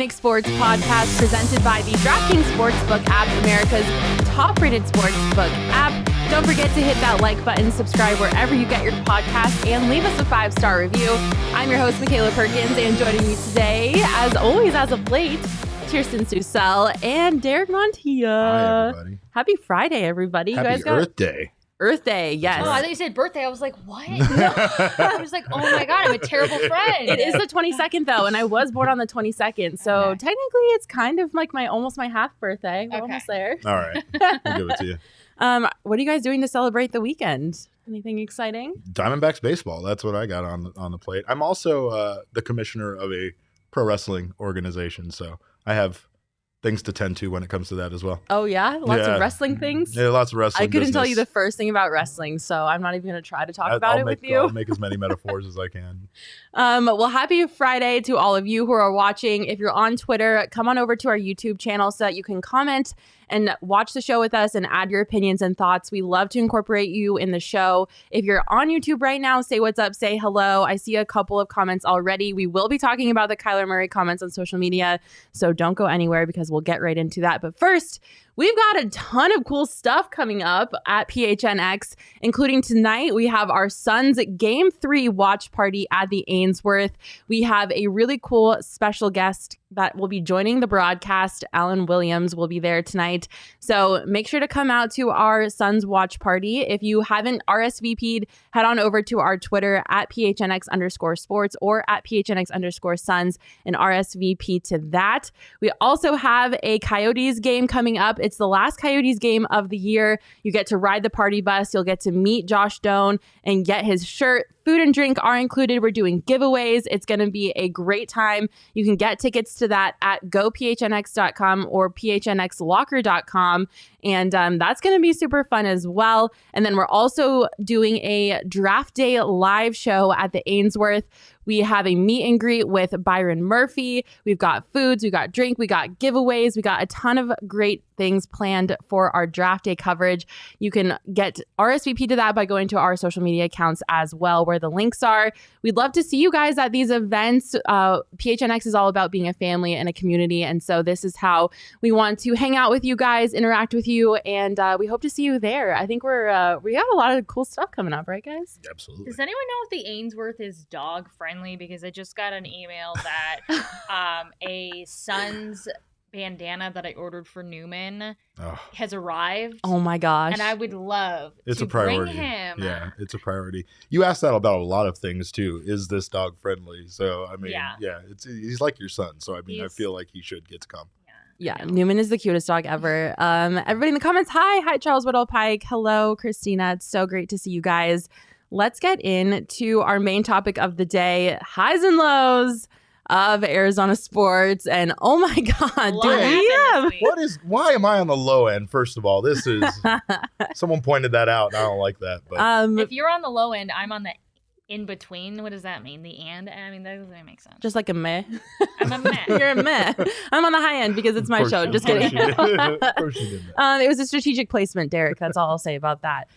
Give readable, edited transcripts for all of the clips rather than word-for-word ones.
Sports podcast presented by the DraftKings Sportsbook app, America's top-rated sportsbook app. Don't forget to hit that like button, subscribe wherever you get your podcast, and leave us a 5-star review. I'm your host, Makayla Perkins, and joining me today, as always, as of late, Chierstin Susel and Derek Montilla. Hi, everybody. Happy Friday, everybody. Happy you guys got Earth Day. Earth Day, yes. Oh, I thought you said birthday. I was like, what? No. I was like, oh my God, I'm a terrible friend. It is the 22nd, though, and I was born on the 22nd. So technically, it's kind of like almost my half birthday. We're almost there. All right. We'll give it to you. What are you guys doing to celebrate the weekend? Anything exciting? Diamondbacks baseball. That's what I got on the plate. I'm also the commissioner of a pro wrestling organization, so I have things to tend to when it comes to that as well. Oh, yeah? Lots of wrestling things? Yeah, lots of wrestling I couldn't business. tell you the first thing about wrestling, so I'm not even going to try to talk about it with you. I'll make as many metaphors as I can. Well, happy Friday to all of you who are watching. If you're on Twitter, come on over to our YouTube channel so that you can comment and watch the show with us and add your opinions and thoughts. We love to incorporate you in the show. If you're on YouTube right now, say what's up, say hello. I see a couple of comments already. We will be talking about the Kyler Murray comments on social media, so don't go anywhere because we'll get right into that. But first, we've got a ton of cool stuff coming up at PHNX, including tonight. We have our Suns Game 3 watch party at the Ainsworth. We have a really cool special guest that will be joining the broadcast. Alan Williams will be there tonight. So make sure to come out to our Suns watch party. If you haven't RSVP'd, head on over to our Twitter at PHNX_sports or at PHNX_Suns and RSVP to that. We also have a Coyotes game coming up. It's the last Coyotes game of the year. You get to ride the party bus. You'll get to meet Josh Doan and get his shirt. Food and drink are included. We're doing giveaways. It's going to be a great time. You can get tickets to that at gophnx.com or phnxlocker.com. And that's going to be super fun as well. And then we're also doing a draft day live show at the Ainsworth. We have a meet and greet with Byron Murphy. We've got foods, we got drink, we got giveaways. We got a ton of great things planned for our draft day coverage. You can get RSVP to that by going to our social media accounts as well, where the links are. We'd love to see you guys at these events. PHNX is all about being a family and a community. And so this is how we want to hang out with you guys, interact with you, and we hope to see you there. I think we have a lot of cool stuff coming up, right, guys? Absolutely. Does anyone know if the Ainsworth is dog friendly? Because I just got an email that a Suns bandana that I ordered for Newman has arrived. Oh my gosh. And I would love it's to a priority. bring him. Yeah, it's a priority. You asked that about a lot of things too. Is this dog friendly? So I mean, yeah, he's like your son. So I mean, I feel like he should get to come. Yeah, Newman is the cutest dog ever. Everybody in the comments, hi Charles Whittle Pike. Hello, Christina. It's so great to see you guys. Let's get into our main topic of the day, highs and lows of Arizona sports. And oh my God, why am I on the low end? First of all, this is someone pointed that out. And I don't like that. But if you're on the low end, I'm on the in between. What does that mean? The and? I mean, that doesn't make sense. Just like a meh. I'm a meh. You're a meh. I'm on the high end because it's my show. Just kidding. Of course you did that. It was a strategic placement, Derek. That's all I'll say about that.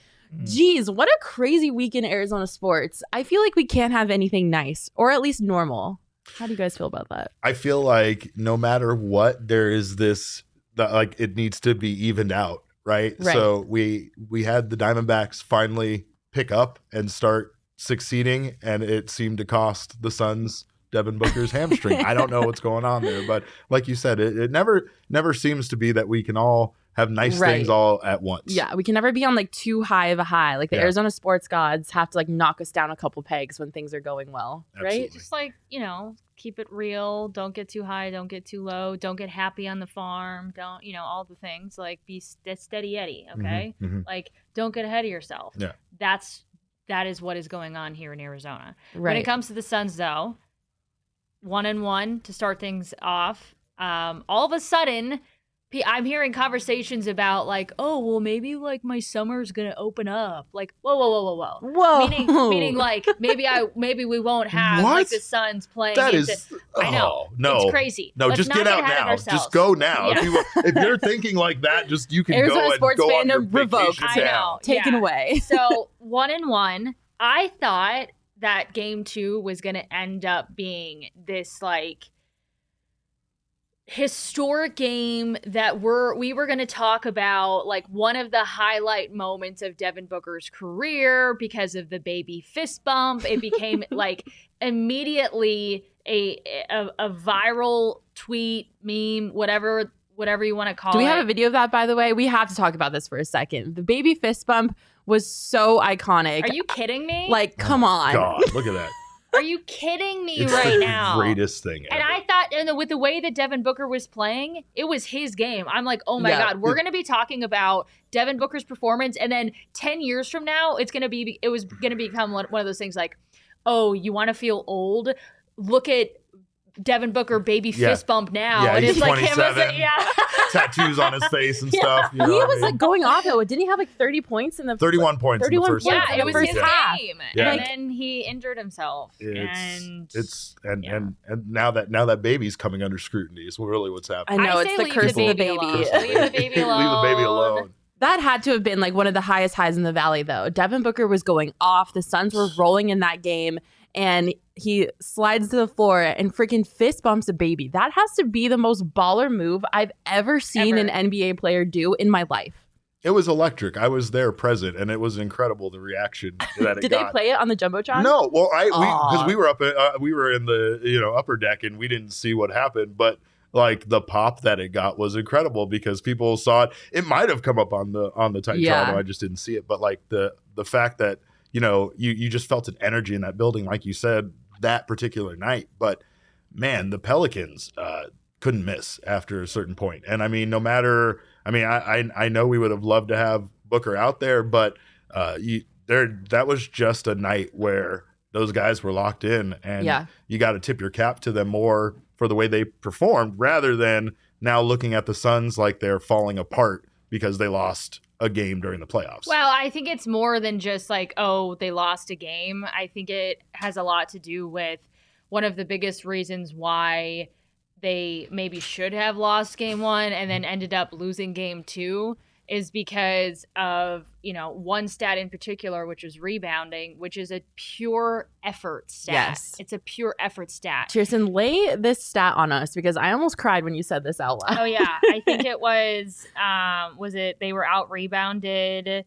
Geez, what a crazy week in Arizona sports. I feel like we can't have anything nice, or at least normal. How do you guys feel about that? I feel like no matter what, there is this, like it needs to be evened out, right? So we had the Diamondbacks finally pick up and start succeeding, and it seemed to cost the Suns Devin Booker's hamstring. I don't know what's going on there, but like you said, it never seems to be that we can all have nice things all at once. Yeah, we can never be on like too high of a high. Like the Arizona sports gods have to like knock us down a couple pegs when things are going well, Absolutely. right? Just like, keep it real. Don't get too high. Don't get too low. Don't get happy on the farm. Don't, all the things. Like be steady Eddie, okay? Mm-hmm. Like don't get ahead of yourself. Yeah. That is what is going on here in Arizona. Right. When it comes to the Suns, though, 1-1 to start things off. All of a sudden, I'm hearing conversations about like, oh, well, maybe like my summer's gonna open up. Like, whoa. Meaning like maybe we won't have like the Suns playing. That is, I know. No, it's crazy. No, Let's just get out now. Just go now. Yeah. If you're thinking like that, just you can Arizona go and sports go on your fandom revoked. vacation I now. know. Taken away. So 1-1. I thought that game 2 was gonna end up being this like historic game that we were going to talk about, like one of the highlight moments of Devin Booker's career because of the baby fist bump. It became like immediately a viral tweet, meme, whatever you want to call it. Do we have a video of that, by the way? We have to talk about this for a second. The baby fist bump was so iconic. Are you kidding me? Like, come on. God, look at that. Are you kidding me It's right the now? Greatest thing ever. And I thought, with the way that Devin Booker was playing, it was his game. I'm like, oh my God, we're going to be talking about Devin Booker's performance. And then 10 years from now, it was going to become one of those things like, oh, you want to feel old? Look at Devin Booker baby fist bump now. Yeah, and he's it's like 27, tattoos on his face and stuff. You know He what was I mean? like going off though. Didn't he have like 30 points in the 31 points in the 31 first points. half. Yeah, it was his half. game. Yeah. And then he injured himself. And now that baby's coming under scrutiny is really what's happening. I know, it's the curse of the baby. Leave the baby alone. Leave the baby alone. That had to have been like one of the highest highs in the valley, though. Devin Booker was going off. The Suns were rolling in that game, and he slides to the floor and freaking fist bumps a baby. That has to be the most baller move I've ever seen an NBA player do in my life. It was electric. I was there present, and it was incredible, the reaction that it Did got. they play it on the Jumbotron? No. Well, because we were up, we were in the upper deck, and we didn't see what happened, but like the pop that it got was incredible because people saw it. It might have come up on the Titantron. I just didn't see it. But like the fact that you just felt an energy in that building, like you said, that particular night. But man, the Pelicans couldn't miss after a certain point. And I mean, I know we would have loved to have Booker out there, but that was just a night where those guys were locked in, and you got to tip your cap to them more for the way they performed rather than now looking at the Suns like they're falling apart because they lost a game during the playoffs. Well, I think it's more than just like, oh, they lost a game. I think it has a lot to do with one of the biggest reasons why they maybe should have lost game 1 and then ended up losing game 2 is because of, one stat in particular, which is rebounding, which is a pure effort stat. Yes. It's a pure effort stat. Chierstin, lay this stat on us because I almost cried when you said this out loud. Oh, yeah. I think it was they were out rebounded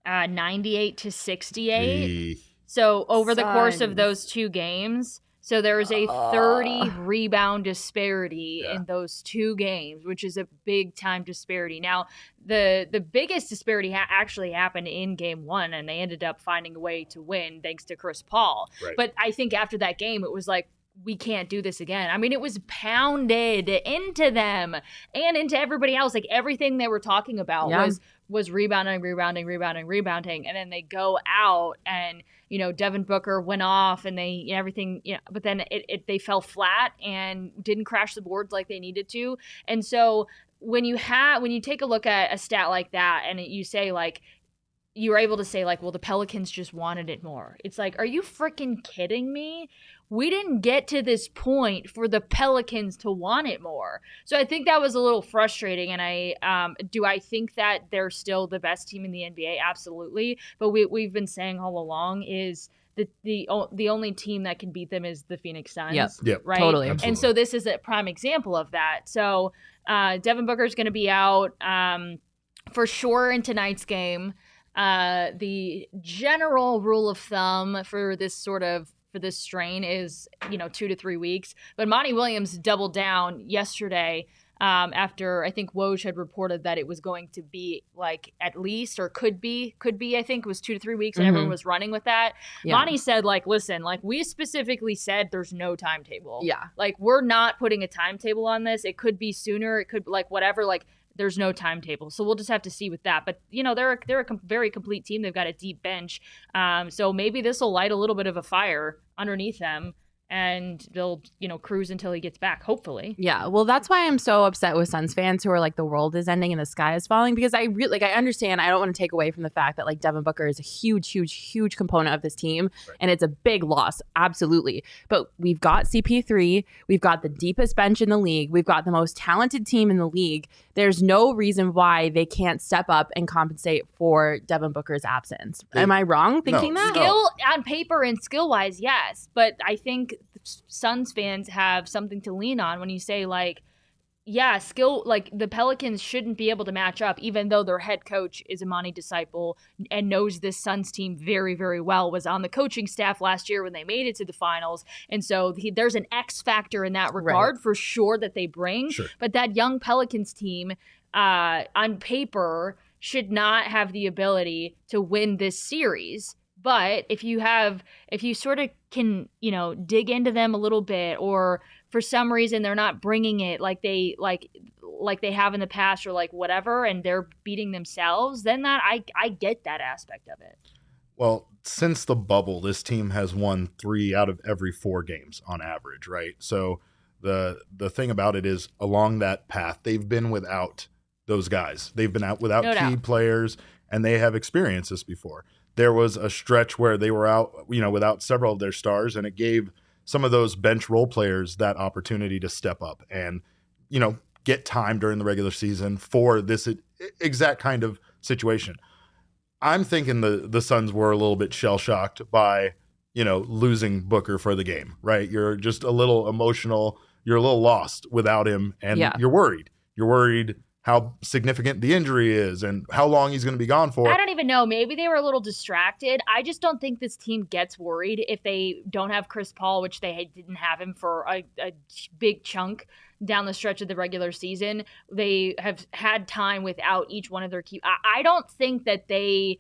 98-68. So over the course of those 2 games, so there was a 30 rebound disparity in those 2 games, which is a big time disparity. Now, the biggest disparity actually happened in game 1, and they ended up finding a way to win thanks to Chris Paul. Right. But I think after that game, it was like, we can't do this again. I mean, it was pounded into them and into everybody else. Like everything they were talking about was rebounding. And then they go out and, Devin Booker went off and but then they fell flat and didn't crash the boards like they needed to. And so when you take a look at a stat like that and you say like, you were able to say like, well, the Pelicans just wanted it more. It's like, are you freaking kidding me? We didn't get to this point for the Pelicans to want it more. So I think that was a little frustrating. And I think that they're still the best team in the NBA? Absolutely. But we've been saying all along is the only team that can beat them is the Phoenix Suns. Yep. Right. Totally. Absolutely. And so this is a prime example of that. So Devin Booker is going to be out for sure in tonight's game. The general rule of thumb for for this strain is, 2 to 3 weeks. But Monty Williams doubled down yesterday after I think Woj had reported that it was going to be like at least, or could be, I think it was 2 to 3 weeks, and everyone was running with that. Yeah. Monty said, like, listen, like, we specifically said there's no timetable. Yeah. Like, we're not putting a timetable on this. It could be sooner. It could, like, whatever. Like, there's no timetable. So we'll just have to see with that. But, they're a very complete team. They've got a deep bench. So maybe this will light a little bit of a fire underneath them. And they'll, cruise until he gets back, hopefully. Yeah, well, that's why I'm so upset with Suns fans who are like, the world is ending and the sky is falling, because I understand. I don't want to take away from the fact that like Devin Booker is a huge component of this team, and it's a big loss, absolutely. But we've got CP3, we've got the deepest bench in the league, we've got the most talented team in the league. There's no reason why they can't step up and compensate for Devin Booker's absence. Am I wrong thinking that? Skill on paper and skill-wise, yes. But I think Suns fans have something to lean on when you say, like, yeah, skill, like the Pelicans shouldn't be able to match up, even though their head coach is Imani Disciple and knows this Suns team very, very well, was on the coaching staff last year when they made it to the finals. And so there's an X factor in that regard for sure that they bring. Sure. But that young Pelicans team on paper should not have the ability to win this series. But if you sort of can, dig into them a little bit, or for some reason they're not bringing it like they have in the past, or like whatever, and they're beating themselves, then that I get that aspect of it. Well, since the bubble, this team has won 3 out of every 4 games on average, right? So the thing about it is, along that path, they've been without those guys. They've been out without key players, and they have experienced this before. There was a stretch where they were out, without several of their stars, and it gave some of those bench role players that opportunity to step up and, get time during the regular season for this exact kind of situation. I'm thinking the Suns were a little bit shell-shocked by, losing Booker for the game, right? You're just a little emotional. You're a little lost without him, and you're worried. You're worried how significant the injury is and how long he's going to be gone for. I don't even know. Maybe they were a little distracted. I just don't think this team gets worried if they don't have Chris Paul, which they didn't have him for a big chunk down the stretch of the regular season. They have had time without each one of their key. I don't think that they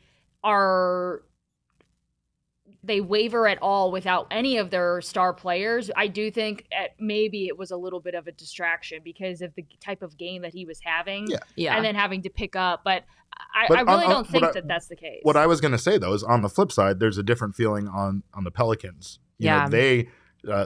waver at all without any of their star players. I do think maybe it was a little bit of a distraction because of the type of game that he was having, and then having to pick up. But I really don't think that's the case. What I was going to say, though, is on the flip side, there's a different feeling on the Pelicans. They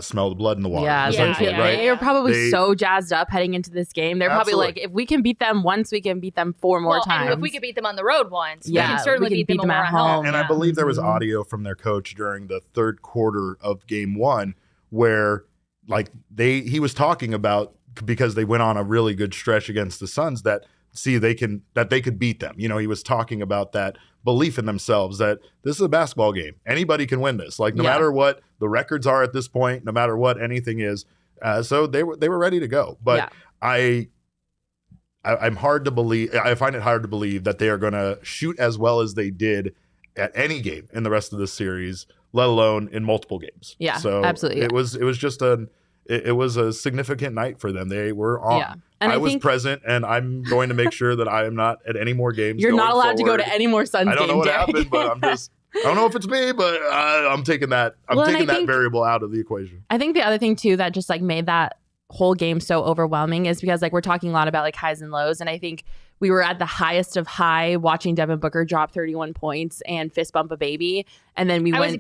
smell the blood in the water. Right? They were probably so jazzed up heading into this game. They're probably like, if we can beat them once, we can beat them 4 more times. And if we can beat them on the road once, we can certainly beat them at home. And I believe there was audio from their coach during the third quarter of game 1 where he was talking about, because they went on a really good stretch against the Suns, that they could beat them. He was talking about that belief in themselves, that this is a basketball game. Anybody can win this. No matter what the records are at this point, no matter what anything is. So they were ready to go. But I'm hard to believe. I find it hard to believe that they are going to shoot as well as they did at any game in the rest of this series, let alone in multiple games. Yeah, so absolutely. It was just it was a significant night for them. They were on. Yeah. And I was present, and I'm going to make sure that I am not at any more games. You're not allowed to go to any more Suns games. I don't know what happened, but I don't know if it's me, but I'm taking that. I'm taking that variable out of the equation. I think the other thing too that just made that whole game so overwhelming is because we're talking a lot about highs and lows, and I think we were at the highest of high watching Devin Booker drop 31 points and fist bump a baby, and then I was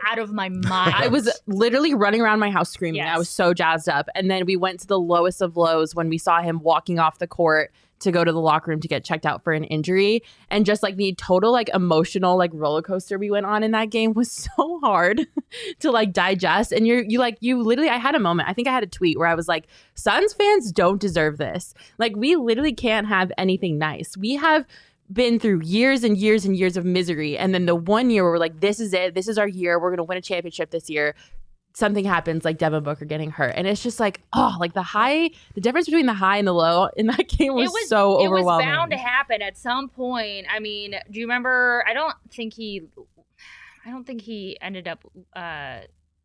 out of my mind. I was literally running around my house screaming. Yes. I was so jazzed up, and then we went to the lowest of lows when we saw him walking off the court to go to the locker room to get checked out for an injury, and just the total emotional roller coaster we went on in that game was so hard to digest. And you literally, I had a moment, I think I had a tweet where I was like, Suns fans don't deserve this. We literally can't have anything nice. We have been through years and years and years of misery, and then the one year where we're like, this is it, this is our year, we're gonna win a championship this year. Something happens like Devin Booker getting hurt, and it's just the difference between the high and the low in that game was so overwhelming. It was bound to happen at some point. I mean, do you remember? I don't think he ended up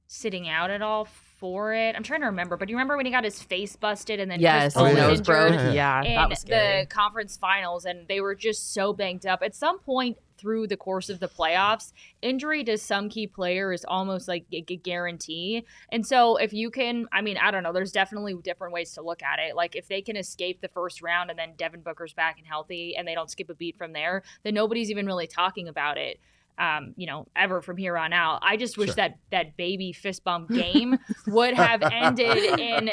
sitting out at all for it. I'm trying to remember, but do you remember when he got his face busted and then yes, Chris Paul was nose injured broke? Yeah, that was scary. The conference finals, and they were just so banged up. At some point through the course of the playoffs, injury to some key player is almost like a guarantee. And so if you can, I mean, I don't know, there's definitely different ways to look at it. Like if they can escape the first round and then Devin Booker's back and healthy and they don't skip a beat from there, then nobody's even really talking about it. Ever from here on out. I just wish that baby fist bump game would have ended in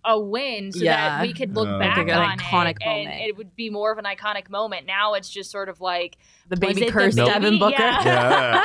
a win so that we could look back on it and it would be more of an iconic moment. Now it's just sort of like the baby cursed Devin Booker. Yeah.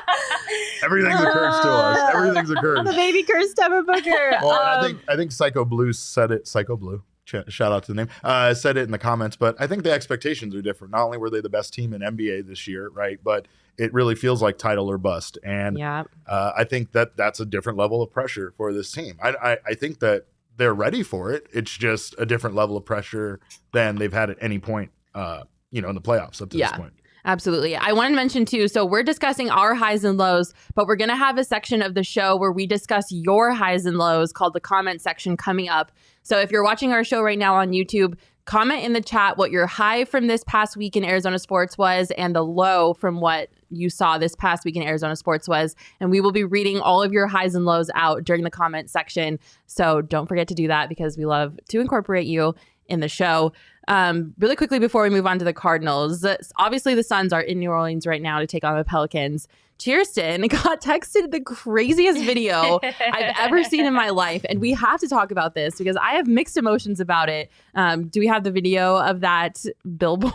Everything's a curse to us. Everything's a curse. The baby cursed Devin Booker. Well, I think Psycho Blue said it. Psycho Blue. Shout out to the name. Said it in the comments, but I think the expectations are different. Not only were they the best team in NBA this year, right? But it really feels like title or bust. And I think that's a different level of pressure for this team. I think that they're ready for it. It's just a different level of pressure than they've had at any point, in the playoffs up to this point. Absolutely. I want to mention too, so we're discussing our highs and lows, but we're going to have a section of the show where we discuss your highs and lows called the comment section coming up. So if you're watching our show right now on YouTube, comment in the chat what your high from this past week in Arizona sports was and the low from what you saw this past week in Arizona sports was. And we will be reading all of your highs and lows out during the comment section. So don't forget to do that because we love to incorporate you in the show. Really quickly before we move on to the Cardinals, obviously the Suns are in New Orleans right now to take on the Pelicans. Chierstin got texted the craziest video I've ever seen in my life. And we have to talk about this because I have mixed emotions about it. Do we have the video of that billboard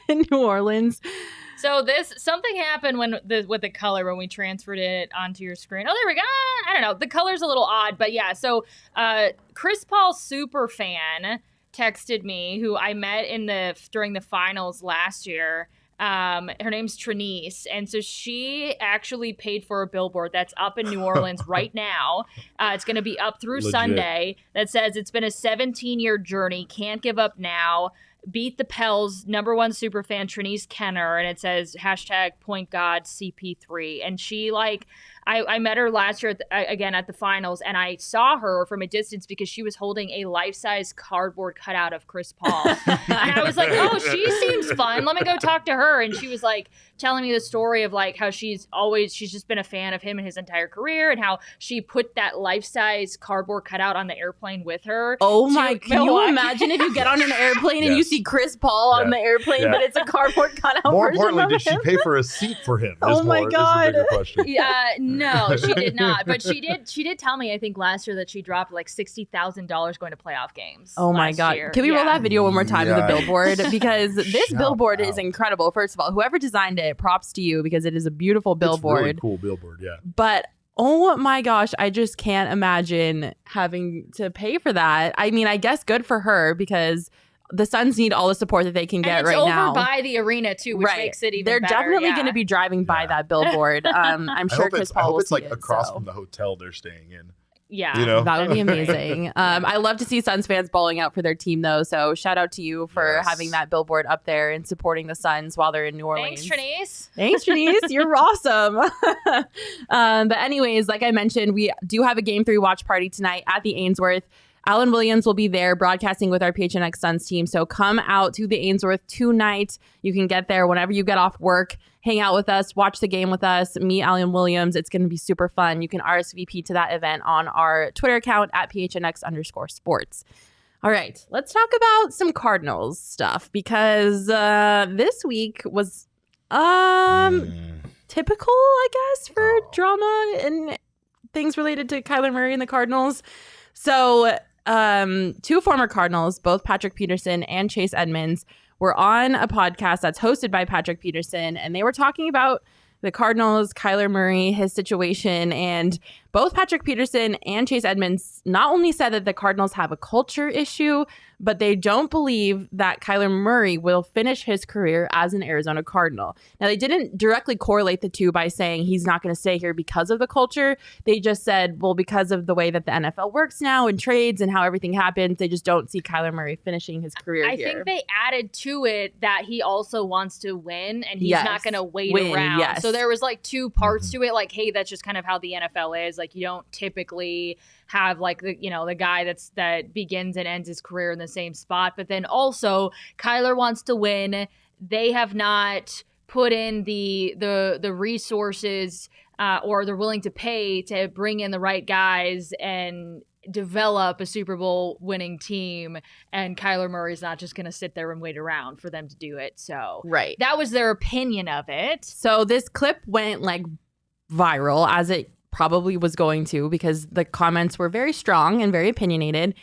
in New Orleans? So something happened with the color when we transferred it onto your screen. Oh, there we go. I don't know. The color's a little odd, but yeah. So Chris Paul super fan texted me, who I met during the finals last year. Her name's Trinice, and so she actually paid for a billboard that's up in New Orleans right now. It's going to be up through Sunday. That says it's been a 17-year journey. Can't give up now. Beat the Pels, #1 superfan Trinice Kenner, and it says #PointGodCP3. And she I met her last year again at the finals, and I saw her from a distance because she was holding a life-size cardboard cutout of Chris Paul. And I was like, oh, she seems fun. Let me go talk to her. And she was like telling me the story of like how she's just been a fan of him in his entire career and how she put that life-size cardboard cutout on the airplane with her. Oh my, can you imagine if you get on an airplane and you see Chris Paul on the airplane, but it's a cardboard cutout More version importantly, of did she pay for a seat for him? Oh my God. Is the bigger question. Yeah, no, she did not. But she did tell me, I think last year, that she dropped like $60,000 going to playoff games. Oh my God. Year. Can we roll that video one more time of the billboard? Because this billboard is incredible. First of all, whoever designed it, props to you because it is a beautiful billboard. It's really cool billboard, yeah. But oh my gosh, I just can't imagine having to pay for that. I mean, I guess good for her because the Suns need all the support that they can get right now. It's over by the arena too, which makes it even better. They're definitely going to be driving by that billboard. I'm sure Chris Paul will see it. I hope it's like across from the hotel they're staying in. Yeah, that would be amazing. I love to see Suns fans bawling out for their team though. So shout out to you for having that billboard up there and supporting the Suns while they're in New Orleans. Thanks, Trinice. You're awesome. But anyways, like I mentioned, we do have a Game 3 watch party tonight at the Ainsworth. Alan Williams will be there broadcasting with our PHNX Suns team. So come out to the Ainsworth tonight. You can get there whenever you get off work. Hang out with us, watch the game with us, meet Alan Williams. It's going to be super fun. You can RSVP to that event on our Twitter account at PHNX_sports. All right, let's talk about some Cardinals stuff because this week was typical, I guess, for drama and things related to Kyler Murray and the Cardinals. So two former Cardinals, both Patrick Peterson and Chase Edmonds, were on a podcast that's hosted by Patrick Peterson, and they were talking about the Cardinals, Kyler Murray, his situation, and both Patrick Peterson and Chase Edmonds not only said that the Cardinals have a culture issue, but they don't believe that Kyler Murray will finish his career as an Arizona Cardinal. Now, they didn't directly correlate the two by saying he's not going to stay here because of the culture. They just said, well, because of the way that the NFL works now and trades and how everything happens, they just don't see Kyler Murray finishing his career here. I think they added to it that he also wants to win and he's not going to wait around. Yes. So there was like two parts to it. Like, hey, that's just kind of how the NFL is. Like, Like, you don't typically have like the guy that begins and ends his career in the same spot. But then also Kyler wants to win. They have not put in the resources or they're willing to pay to bring in the right guys and develop a Super Bowl winning team, and Kyler Murray's not just going to sit there and wait around for them to do it. So that was their opinion of it. So this clip went like viral, as it probably was going to, because the comments were very strong and very opinionated,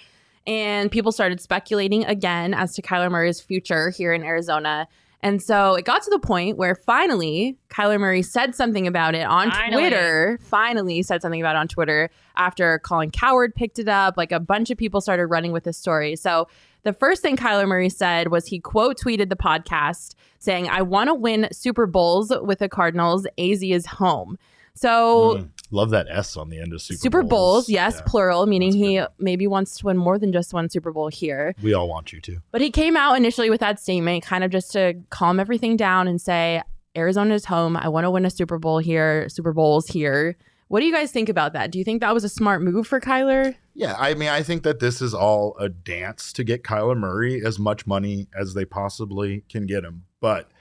and people started speculating again as to Kyler Murray's future here in Arizona. And so it got to the point where finally Kyler Murray said something about it on Twitter. Finally said something about it on Twitter after Colin Cowherd picked it up. Like, a bunch of people started running with this story. So the first thing Kyler Murray said was he quote tweeted the podcast saying, "I want to win Super Bowls with the Cardinals. AZ is home." So love that S on the end of Super Bowls. Yes, yeah. Plural, meaning he maybe wants to win more than just one Super Bowl here. We all want you to. But he came out initially with that statement, kind of just to calm everything down and say, Arizona's home. I want to win a Super Bowl here, Super Bowls here. What do you guys think about that? Do you think that was a smart move for Kyler? Yeah, I mean, I think that this is all a dance to get Kyler Murray as much money as they possibly can get him. But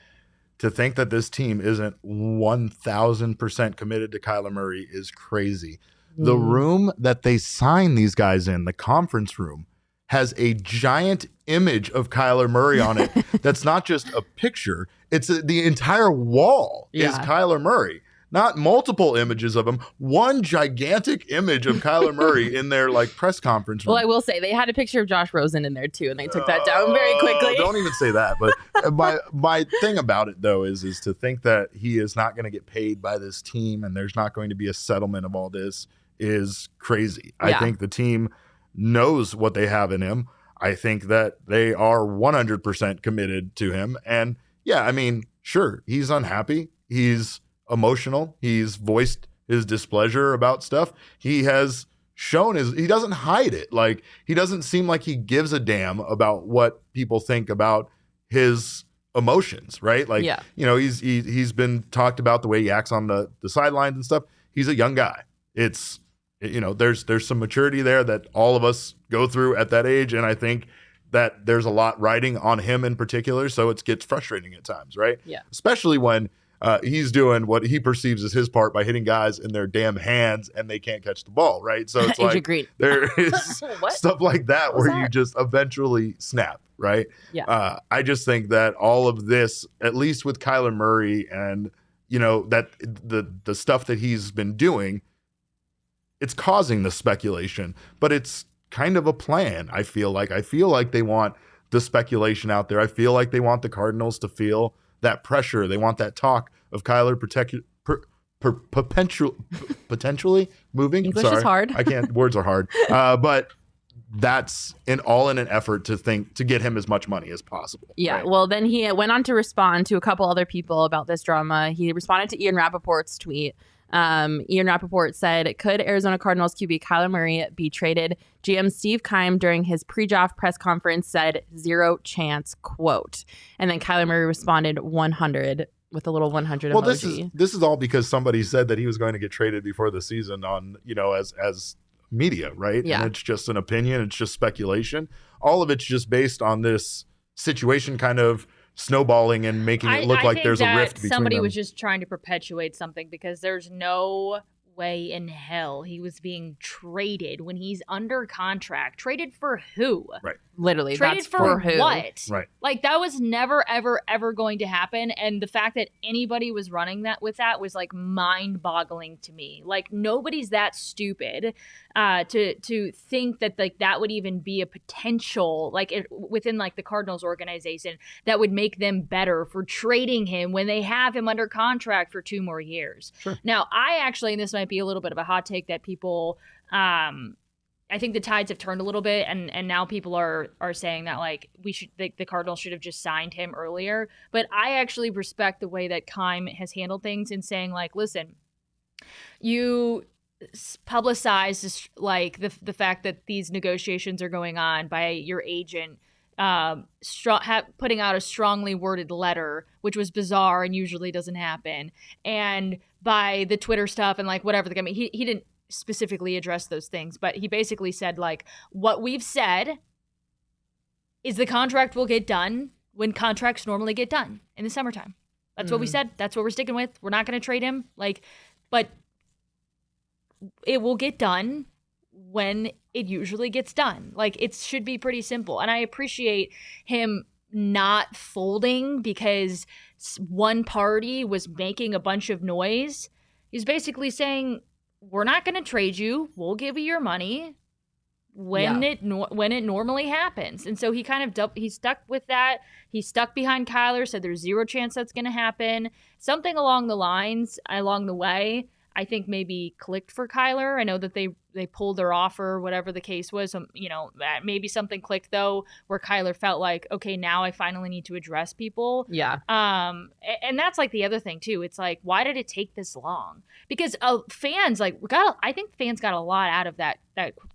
to think that this team isn't 1,000% committed to Kyler Murray is crazy. The room that they sign these guys in, the conference room, has a giant image of Kyler Murray on it. That's not just a picture. It's the entire wall is Kyler Murray. Not multiple images of him, one gigantic image of KylerUrry in their like press conference room. Well, I will say they had a picture of Josh Rosen in there too, and they took that down very quickly. Don't even say that. But my thing about it though is to think that he is not going to get paid by this team and there's not going to be a settlement of all this is crazy. Yeah. I think the team knows what they have in him. I think that they are 100% committed to him. And yeah, I mean, sure, he's unhappy. He's emotional. He's voiced his displeasure about stuff. He has shown he doesn't hide it. Like, he doesn't seem like he gives a damn about what people think about his emotions, right? Like, you know, he's been talked about the way he acts on the sidelines and stuff. He's a young guy. It's, you know, there's some maturity there that all of us go through at that age. And I think that there's a lot riding on him in particular. So it gets frustrating at times, right? Yeah. Especially when he's doing what he perceives as his part by hitting guys in their damn hands and they can't catch the ball, right? So it's like there is stuff like that where you just eventually snap, right? Yeah. I just think that all of this, at least with Kyler Murray and, you know, that the stuff that he's been doing, it's causing the speculation, but it's kind of a plan. I feel like they want the speculation out there. I feel like they want the Cardinals to feel that pressure. They want that talk of Kyler potentially moving. English is hard. I can't. Words are hard. But that's in an effort to get him as much money as possible. Yeah. Right? Well, then he went on to respond to a couple other people about this drama. He responded to Ian Rappaport's tweet. Ian Rappaport said, could Arizona Cardinals QB Kyler Murray be traded? GM Steve Keim during his pre-draft press conference said 0 chance, quote. And then Kyler Murray responded 100 with a little 100 emoji. This is all because somebody said that he was going to get traded before the season on, you know, as media, right? Yeah. And it's just an opinion. It's just speculation. All of it's just based on this situation kind of snowballing and making it look like there's a rift between somebody them. Was just trying to perpetuate something because there's no way in hell he was being traded when he's under contract. Traded for who? Right. Literally. Traded that's for who? what? Right. Like, that was never, ever, ever going to happen. And the fact that anybody was running that with that was like mind-boggling to me. Like, nobody's that stupid to think that like that would even be a potential within like the Cardinals organization that would make them better for trading him when they have him under contract for 2 more years. Sure. Now, I actually, and this might be a little bit of a hot take that people I think the tides have turned a little bit, and now people are saying that like the Cardinals should have just signed him earlier. But I actually respect the way that Keim has handled things in saying like, listen, you publicize this, like the fact that these negotiations are going on by your agent, putting out a strongly worded letter, which was bizarre and usually doesn't happen, and by the Twitter stuff and like whatever. I mean, he didn't specifically address those things, but he basically said, like, what we've said is the contract will get done when contracts normally get done in the summertime. That's what we said. That's what we're sticking with. We're not going to trade him. Like, but it will get done when it usually gets done. Like, it should be pretty simple. And I appreciate him not folding because one party was making a bunch of noise. He's basically saying, we're not going to trade you. We'll give you your money when it normally happens. And so he kind of he stuck with that. He stuck behind Kyler, said there's zero chance that's going to happen. Something along the way, I think maybe clicked for Kyler. I know that they pulled their offer, whatever the case was. Maybe something clicked though, where Kyler felt like, okay, now I finally need to address people. Yeah. And that's like the other thing too. It's like, why did it take this long? Because fans I think fans got a lot out of that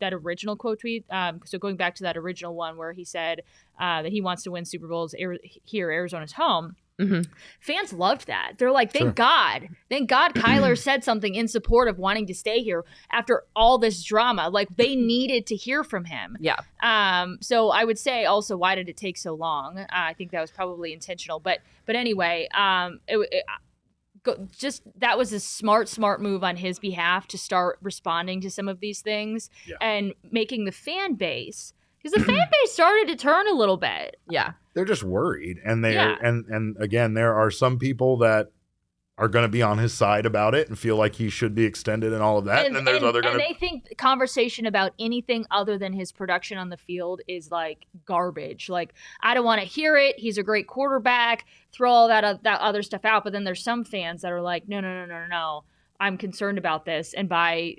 original quote tweet. So going back to that original one where he said that he wants to win Super Bowls here, Arizona's home. Mm-hmm. Fans loved that. They're like, thank God Kyler said something in support of wanting to stay here after all this drama. Like, they needed to hear from him. Yeah. So I would say also, why did it take so long? I think that was probably intentional. But anyway, that was a smart move on his behalf to start responding to some of these things and making the fan base. Because the fan base started to turn a little bit. Yeah. They're just worried. And and again, there are some people that are going to be on his side about it and feel like he should be extended and all of that. And then there's other they think conversation about anything other than his production on the field is like garbage. Like, I don't want to hear it. He's a great quarterback. Throw all that other stuff out. But then there's some fans that are like, no. I'm concerned about this. And by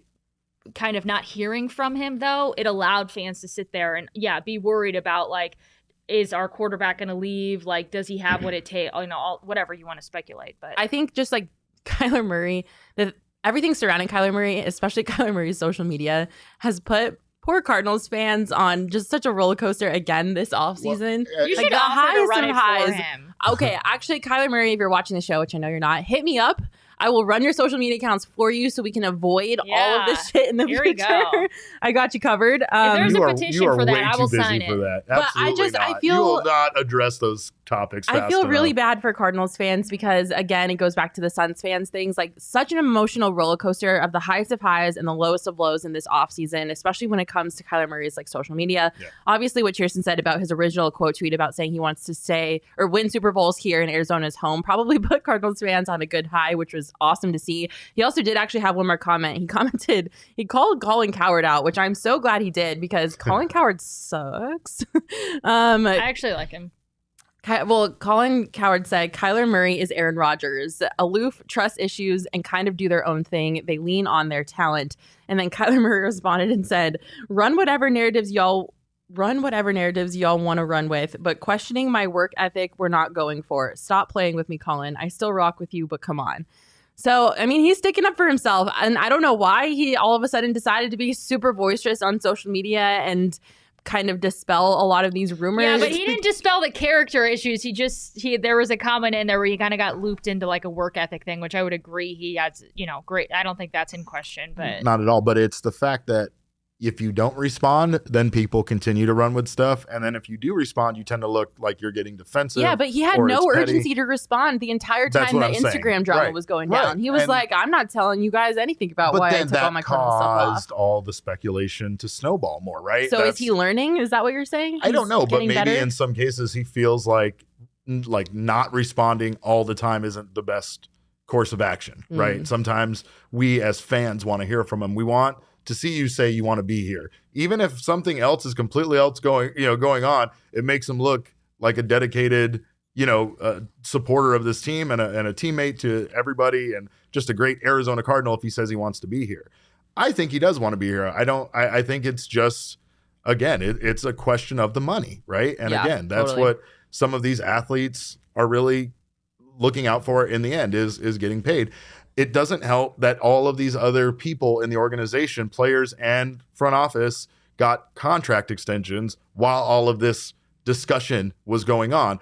kind of not hearing from him, though, it allowed fans to sit there and be worried about, like, is our quarterback going to leave? Like, does he have what it takes? Whatever you want to speculate. But I think just like Kyler Murray, everything surrounding Kyler Murray, especially Kyler Murray's social media, has put poor Cardinals fans on just such a roller coaster again this offseason. You should offer to run it for him. Okay, actually, Kyler Murray, if you're watching the show, which I know you're not, hit me up. I will run your social media accounts for you so we can avoid all of this shit in the future. Here we go. I got you covered. If there's a petition for that, I will sign it. But I feel you will not address those topics fast I feel really enough. bad for Cardinals fans because, again, it goes back to the Suns fans things. Like, such an emotional roller coaster of the highest of highs and the lowest of lows in this offseason, especially when it comes to Kyler Murray's like social media. Yeah. Obviously, what Chierstin said about his original quote tweet about saying he wants to stay or win Super Bowls here in Arizona's home probably put Cardinals fans on a good high, which was awesome to see. He also did actually have one more comment. He called Colin Cowherd out, which I'm so glad he did because Colin Cowherd sucks. I actually like him. Well, Colin Cowherd said Kyler Murray is Aaron Rodgers, aloof, trust issues, and kind of do their own thing. They lean on their talent. And then Kyler Murray responded and said, run whatever narratives y'all want to run with, but questioning my work ethic, we're not going for. Stop playing with me, Colin. I still rock with you, but come on. So, I mean, he's sticking up for himself. And I don't know why he all of a sudden decided to be super boisterous on social media and kind of dispel a lot of these rumors. Yeah, but he didn't dispel the character issues. There was a comment in there where he kind of got looped into like a work ethic thing, which I would agree he has, great. I don't think that's in question, but not at all. But it's the fact that if you don't respond, then people continue to run with stuff. And then if you do respond, you tend to look like you're getting defensive. Yeah, but he had no urgency to respond the entire time the Instagram drama was going down. He was like, I'm not telling you guys anything about why I took all my Cardinals stuff off. But then that caused all the speculation to snowball more, right? So is he learning? Is that what you're saying? I don't know, but maybe in some cases he feels like not responding all the time isn't the best course of action, right? Sometimes we as fans want to hear from him. We want to see you say you want to be here, even if something else is completely else going on. It makes him look like a dedicated, supporter of this team and a teammate to everybody, and just a great Arizona Cardinal if he says he wants to be here. I think he does want to be here. I think it's just, again, it's a question of the money, right? And again, that's what some of these athletes are really looking out for in the end is getting paid. It doesn't help that all of these other people in the organization, players and front office, got contract extensions while all of this discussion was going on.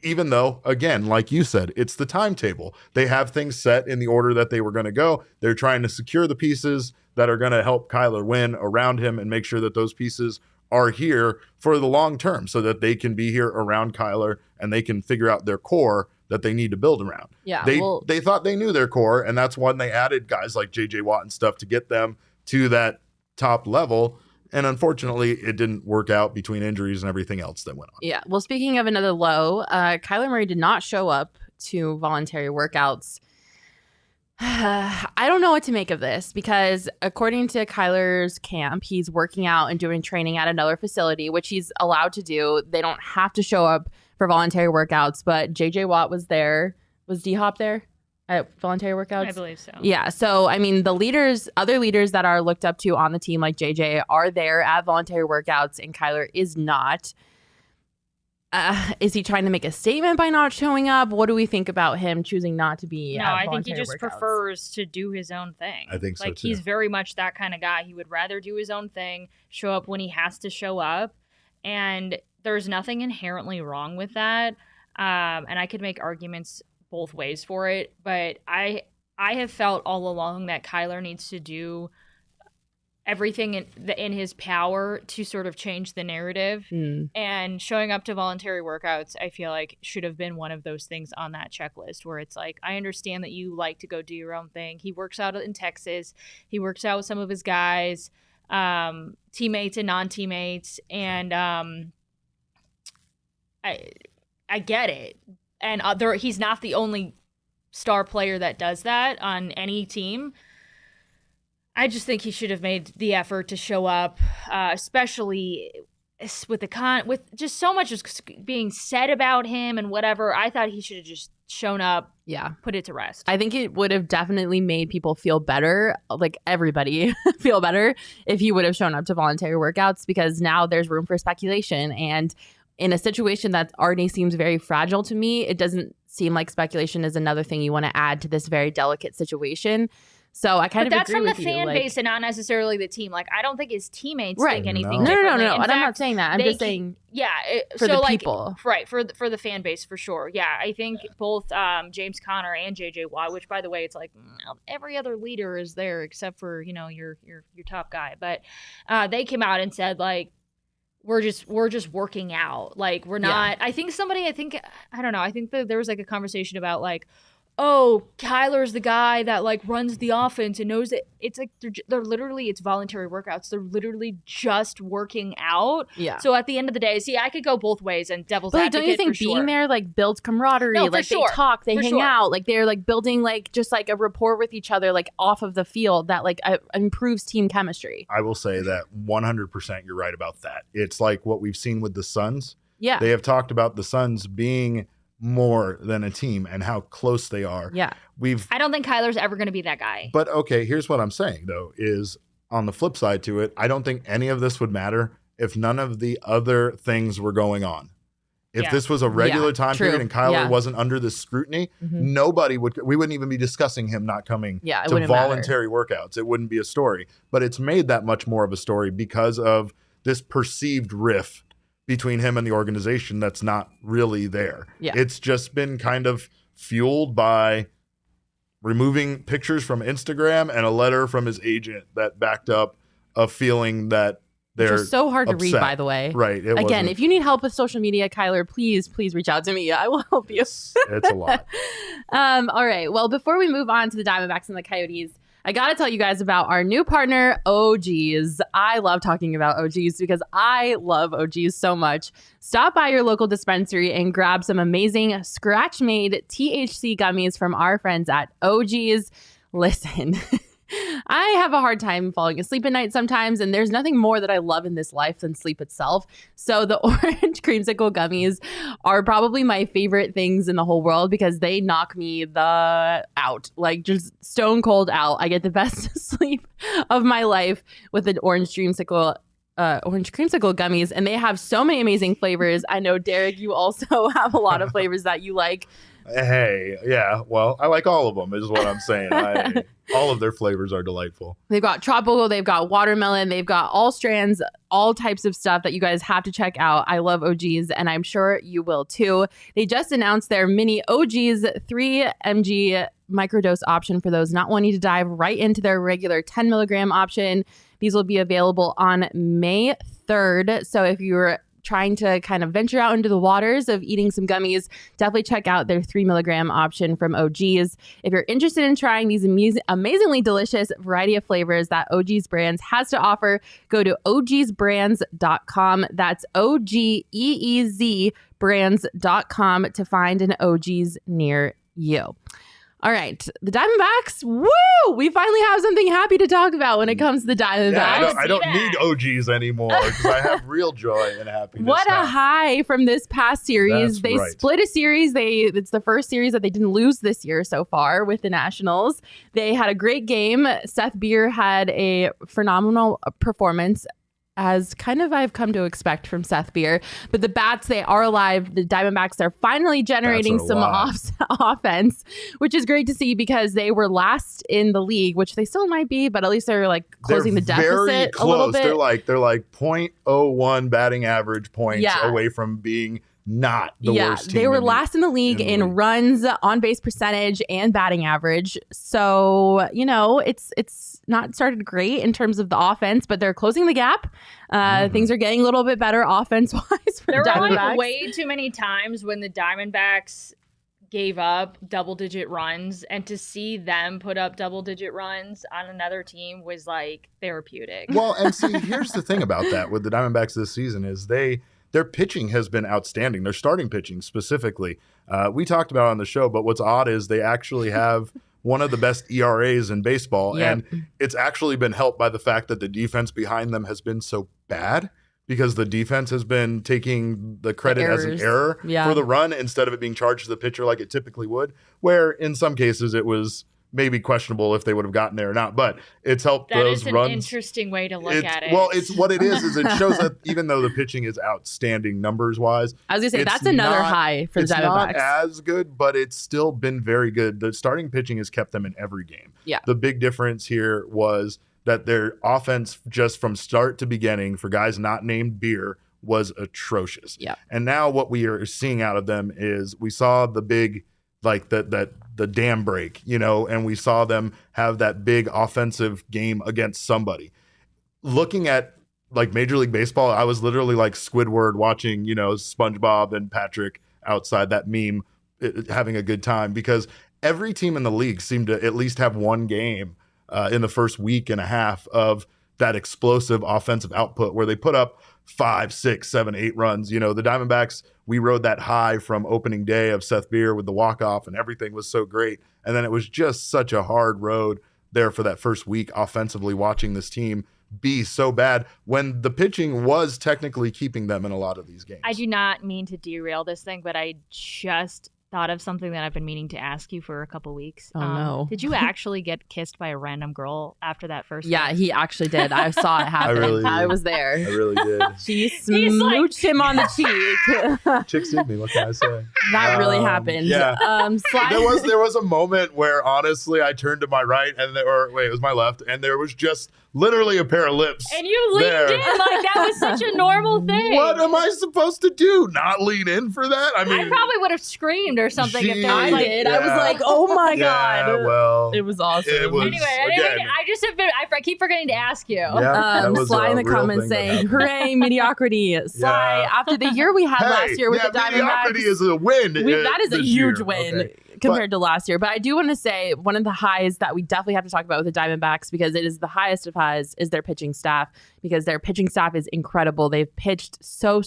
even though, again, like you said, it's the timetable. They have things set in the order that they were going to go. They're trying to secure the pieces that are going to help Kyler win around him and make sure that those pieces are here for the long term so that they can be here around Kyler and they can figure out their core that they need to build around. Yeah, they thought they knew their core, and that's when they added guys like J.J. Watt and stuff to get them to that top level. And unfortunately, it didn't work out between injuries and everything else that went on. Yeah. Well, speaking of another low, Kyler Murray did not show up to voluntary workouts. I don't know what to make of this because according to Kyler's camp, he's working out and doing training at another facility, which he's allowed to do. They don't have to show up for voluntary workouts, but J.J. Watt was there. Was D-Hop there at voluntary workouts? I believe so. Yeah. So, I mean, other leaders that are looked up to on the team, like JJ, are there at voluntary workouts, and Kyler is not. Is he trying to make a statement by not showing up? What do we think about him choosing not to be? No, I think he just prefers to do his own thing. I think so, like, he's very much that kind of guy. He would rather do his own thing, show up when he has to show up, and there's nothing inherently wrong with that. And I could make arguments both ways for it, but I have felt all along that Kyler needs to do everything in his power to sort of change the narrative. And showing up to voluntary workouts, I feel like should have been one of those things on that checklist where it's like, I understand that you like to go do your own thing. He works out in Texas. He works out with some of his guys, teammates and non-teammates. And I get it. And he's not the only star player that does that on any team. I just think he should have made the effort to show up, especially with with just so much being said about him and whatever. I thought he should have just shown up, put it to rest. I think it would have definitely made people feel better, like everybody feel better, if he would have shown up to voluntary workouts, because now there's room for speculation. And in a situation that already seems very fragile to me, it doesn't seem like speculation is another thing you want to add to this very delicate situation. So I kind of agree with you. But that's from the fan base and not necessarily the team. Like, I don't think his teammates think anything No. differently. And I'm not saying that. I'm just saying for the people. Right, for the fan base, for sure. Yeah, I think both James Conner and J.J. Watt, which, by the way, it's like every other leader is there except for, your top guy. But they came out and said, like, we're just working out. Like, we're not. I think I don't know. I think that there was like a conversation about like, oh, Kyler's the guy that like runs the offense and knows it. It's like they're literally, it's voluntary workouts. They're literally just working out. Yeah. So at the end of the day, see, I could go both ways and devil's advocate. Don't you think being there like builds camaraderie? No, like they talk, they hang out, like they're like building like just like a rapport with each other, like off of the field that like improves team chemistry. I will say that 100% you're right about that. It's like what we've seen with the Suns. Yeah. They have talked about the Suns being more than a team and how close they are. Yeah. I don't think Kyler's ever going to be that guy. But okay, here's what I'm saying though, is on the flip side to it, I don't think any of this would matter if none of the other things were going on. If this was a regular time period and Kyler wasn't under this scrutiny, we wouldn't even be discussing him not coming to voluntary workouts. It wouldn't be a story. But it's made that much more of a story because of this perceived rift between him and the organization that's not really there. Yeah. It's just been kind of fueled by removing pictures from Instagram and a letter from his agent that backed up a feeling that they're Which is so hard upset. to read, by the way. Right. Again, if you need help with social media, Kyler, please reach out to me. I will help you. It's a lot. All right. Well, before we move on to the Diamondbacks and the Coyotes, I got to tell you guys about our new partner, OGs. I love talking about OGs because I love OGs so much. Stop by your local dispensary and grab some amazing scratch-made THC gummies from our friends at OGs. Listen, I have a hard time falling asleep at night sometimes, and there's nothing more that I love in this life than sleep itself. So the orange creamsicle gummies are probably my favorite things in the whole world because they knock me out, like just stone cold out. I get the best sleep of my life with an orange creamsicle gummies, and they have so many amazing flavors. I know, Derek, you also have a lot of flavors that you like. Hey, yeah. Well, I like all of them is what I'm saying. All of their flavors are delightful. They've got tropical, they've got watermelon, they've got all strands, all types of stuff that you guys have to check out. I love OGs, and I'm sure you will too. They just announced their mini OGs 3 mg microdose option for those not wanting to dive right into their regular 10 milligram option. These will be available on May 3rd. So if you're trying to kind of venture out into the waters of eating some gummies, definitely check out their 3 milligram option from OGs. If you're interested in trying these amazingly delicious variety of flavors that OGs Brands has to offer, go to ogsbrands.com. That's OGEEZ brands.com to find an OGs near you. All right, the Diamondbacks, woo! We finally have something happy to talk about when it comes to the Diamondbacks. Yeah, I don't need OGs anymore because I have real joy and happiness. What a high from this past series. They right. split a series. It's the first series that they didn't lose this year so far with the Nationals. They had a great game. Seth Beer had a phenomenal performance, as kind of I've come to expect from Seth Beer. But the bats, they are alive. The Diamondbacks are finally generating some offense, which is great to see because they were last in the league, which they still might be, but at least they're like closing the deficit a little bit. They're like 0.01 batting average points away from being not the worst team. They were last in the league in runs, on base percentage, and batting average. So, it's not started great in terms of the offense, but they're closing the gap. Things are getting a little bit better offense-wise for the Diamondbacks. There were like way too many times when the Diamondbacks gave up double-digit runs, and to see them put up double-digit runs on another team was like therapeutic. Well, and see, here's the thing about that with the Diamondbacks this season is their pitching has been outstanding. Their starting pitching specifically. We talked about it on the show, but what's odd is they actually have one of the best ERAs in baseball. Yep. And it's actually been helped by the fact that the defense behind them has been so bad because the defense has been taking the credit as an error for the run instead of it being charged to the pitcher like it typically would, where in some cases it was maybe questionable if they would have gotten there or not, but it's helped those runs. That is an interesting way to look at it. Well, it's what it is it shows that even though the pitching is outstanding numbers-wise, I was going to say, that's another high for the Diamondbacks. It's not as good, but it's still been very good. The starting pitching has kept them in every game. Yeah. The big difference here was that their offense, just from start to beginning, for guys not named Beer, was atrocious. Yeah. And now what we are seeing out of them is we saw the big, like the dam break, and we saw them have that big offensive game against somebody. Looking at like Major League Baseball, I was literally like Squidward watching, SpongeBob and Patrick outside that meme, having a good time because every team in the league seemed to at least have one game in the first week and a half of that explosive offensive output where they put up 5, 6, 7, 8 runs. The Diamondbacks, we rode that high from opening day of Seth Beer with the walk-off and everything was so great. And then it was just such a hard road there for that first week offensively watching this team be so bad when the pitching was technically keeping them in a lot of these games. I do not mean to derail this thing, but I just thought of something that I've been meaning to ask you for a couple weeks. Oh, no. Did you actually get kissed by a random girl after that first Yeah, game? he actually did. I saw it happen. I was there. I really did. She smooched him on the cheek. Chicks did me. What can I say? That really happened. Yeah. Slide. There was a moment where honestly I turned to my right it was my left, and there was just literally a pair of lips. And you leaned in like that was such a normal thing. What am I supposed to do? Not lean in for that? I mean, I probably would have screamed or something if that was I did. I was like, oh my God. Well, it was awesome. Anyway, I just have been, I keep forgetting to ask you. Yeah, Sly in the comments saying, hooray, mediocrity. Sly, after the year we had last year with the Diamondbacks. Mediocrity is a win. That is a huge win. Compared to last year. But I do want to say one of the highs that we definitely have to talk about with the Diamondbacks, because it is the highest of highs, is their pitching staff, because their pitching staff is incredible. They've pitched so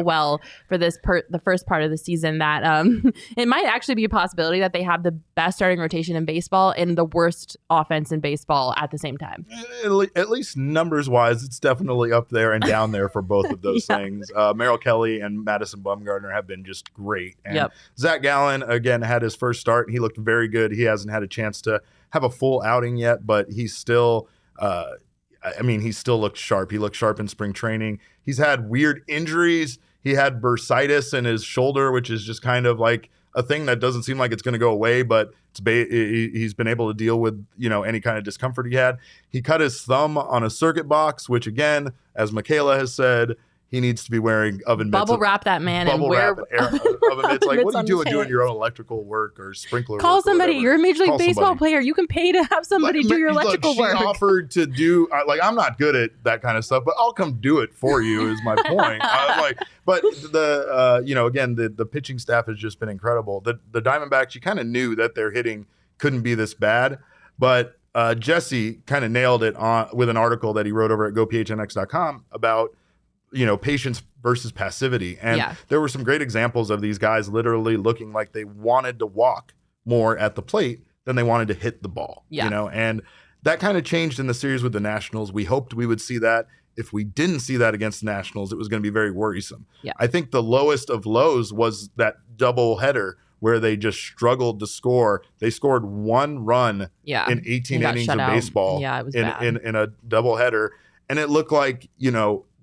well for the first part of the season that it might actually be a possibility that they have the best starting rotation in baseball and the worst offense in baseball at the same time. At least numbers wise, it's definitely up there and down there for both of those things. Merrill Kelly and Madison Bumgarner have been just great. And Zach Gallen, again, had his first start. He looked very good. He hasn't had a chance to have a full outing yet, but he's still he still looked sharp. He looked sharp in spring training. He's had weird injuries. He had bursitis in his shoulder, which is just kind of like a thing that doesn't seem like it's going to go away, but he's been able to deal with, any kind of discomfort he had. He cut his thumb on a circuit box, which again, as Makayla has said, he needs to be wearing oven mitts. Bubble wrap that man and wear oven mitts. Like, what are you doing your own electrical work or sprinkler Call work? Somebody. You're a Major League Baseball player. You can pay to have somebody do your electrical work. She offered to do, I'm not good at that kind of stuff, but I'll come do it for you is my point. But again, the pitching staff has just been incredible. The Diamondbacks, you kind of knew that their hitting couldn't be this bad, but Jesse kind of nailed it with an article that he wrote over at gophnx.com about patience versus passivity. And there were some great examples of these guys literally looking like they wanted to walk more at the plate than they wanted to hit the ball, and that kind of changed in the series with the Nationals. We hoped we would see that. If we didn't see that against the Nationals, it was going to be very worrisome. Yeah. I think the lowest of lows was that double header where they just struggled to score. They scored one run in 18 innings of baseball it was in a double header. And it looked like,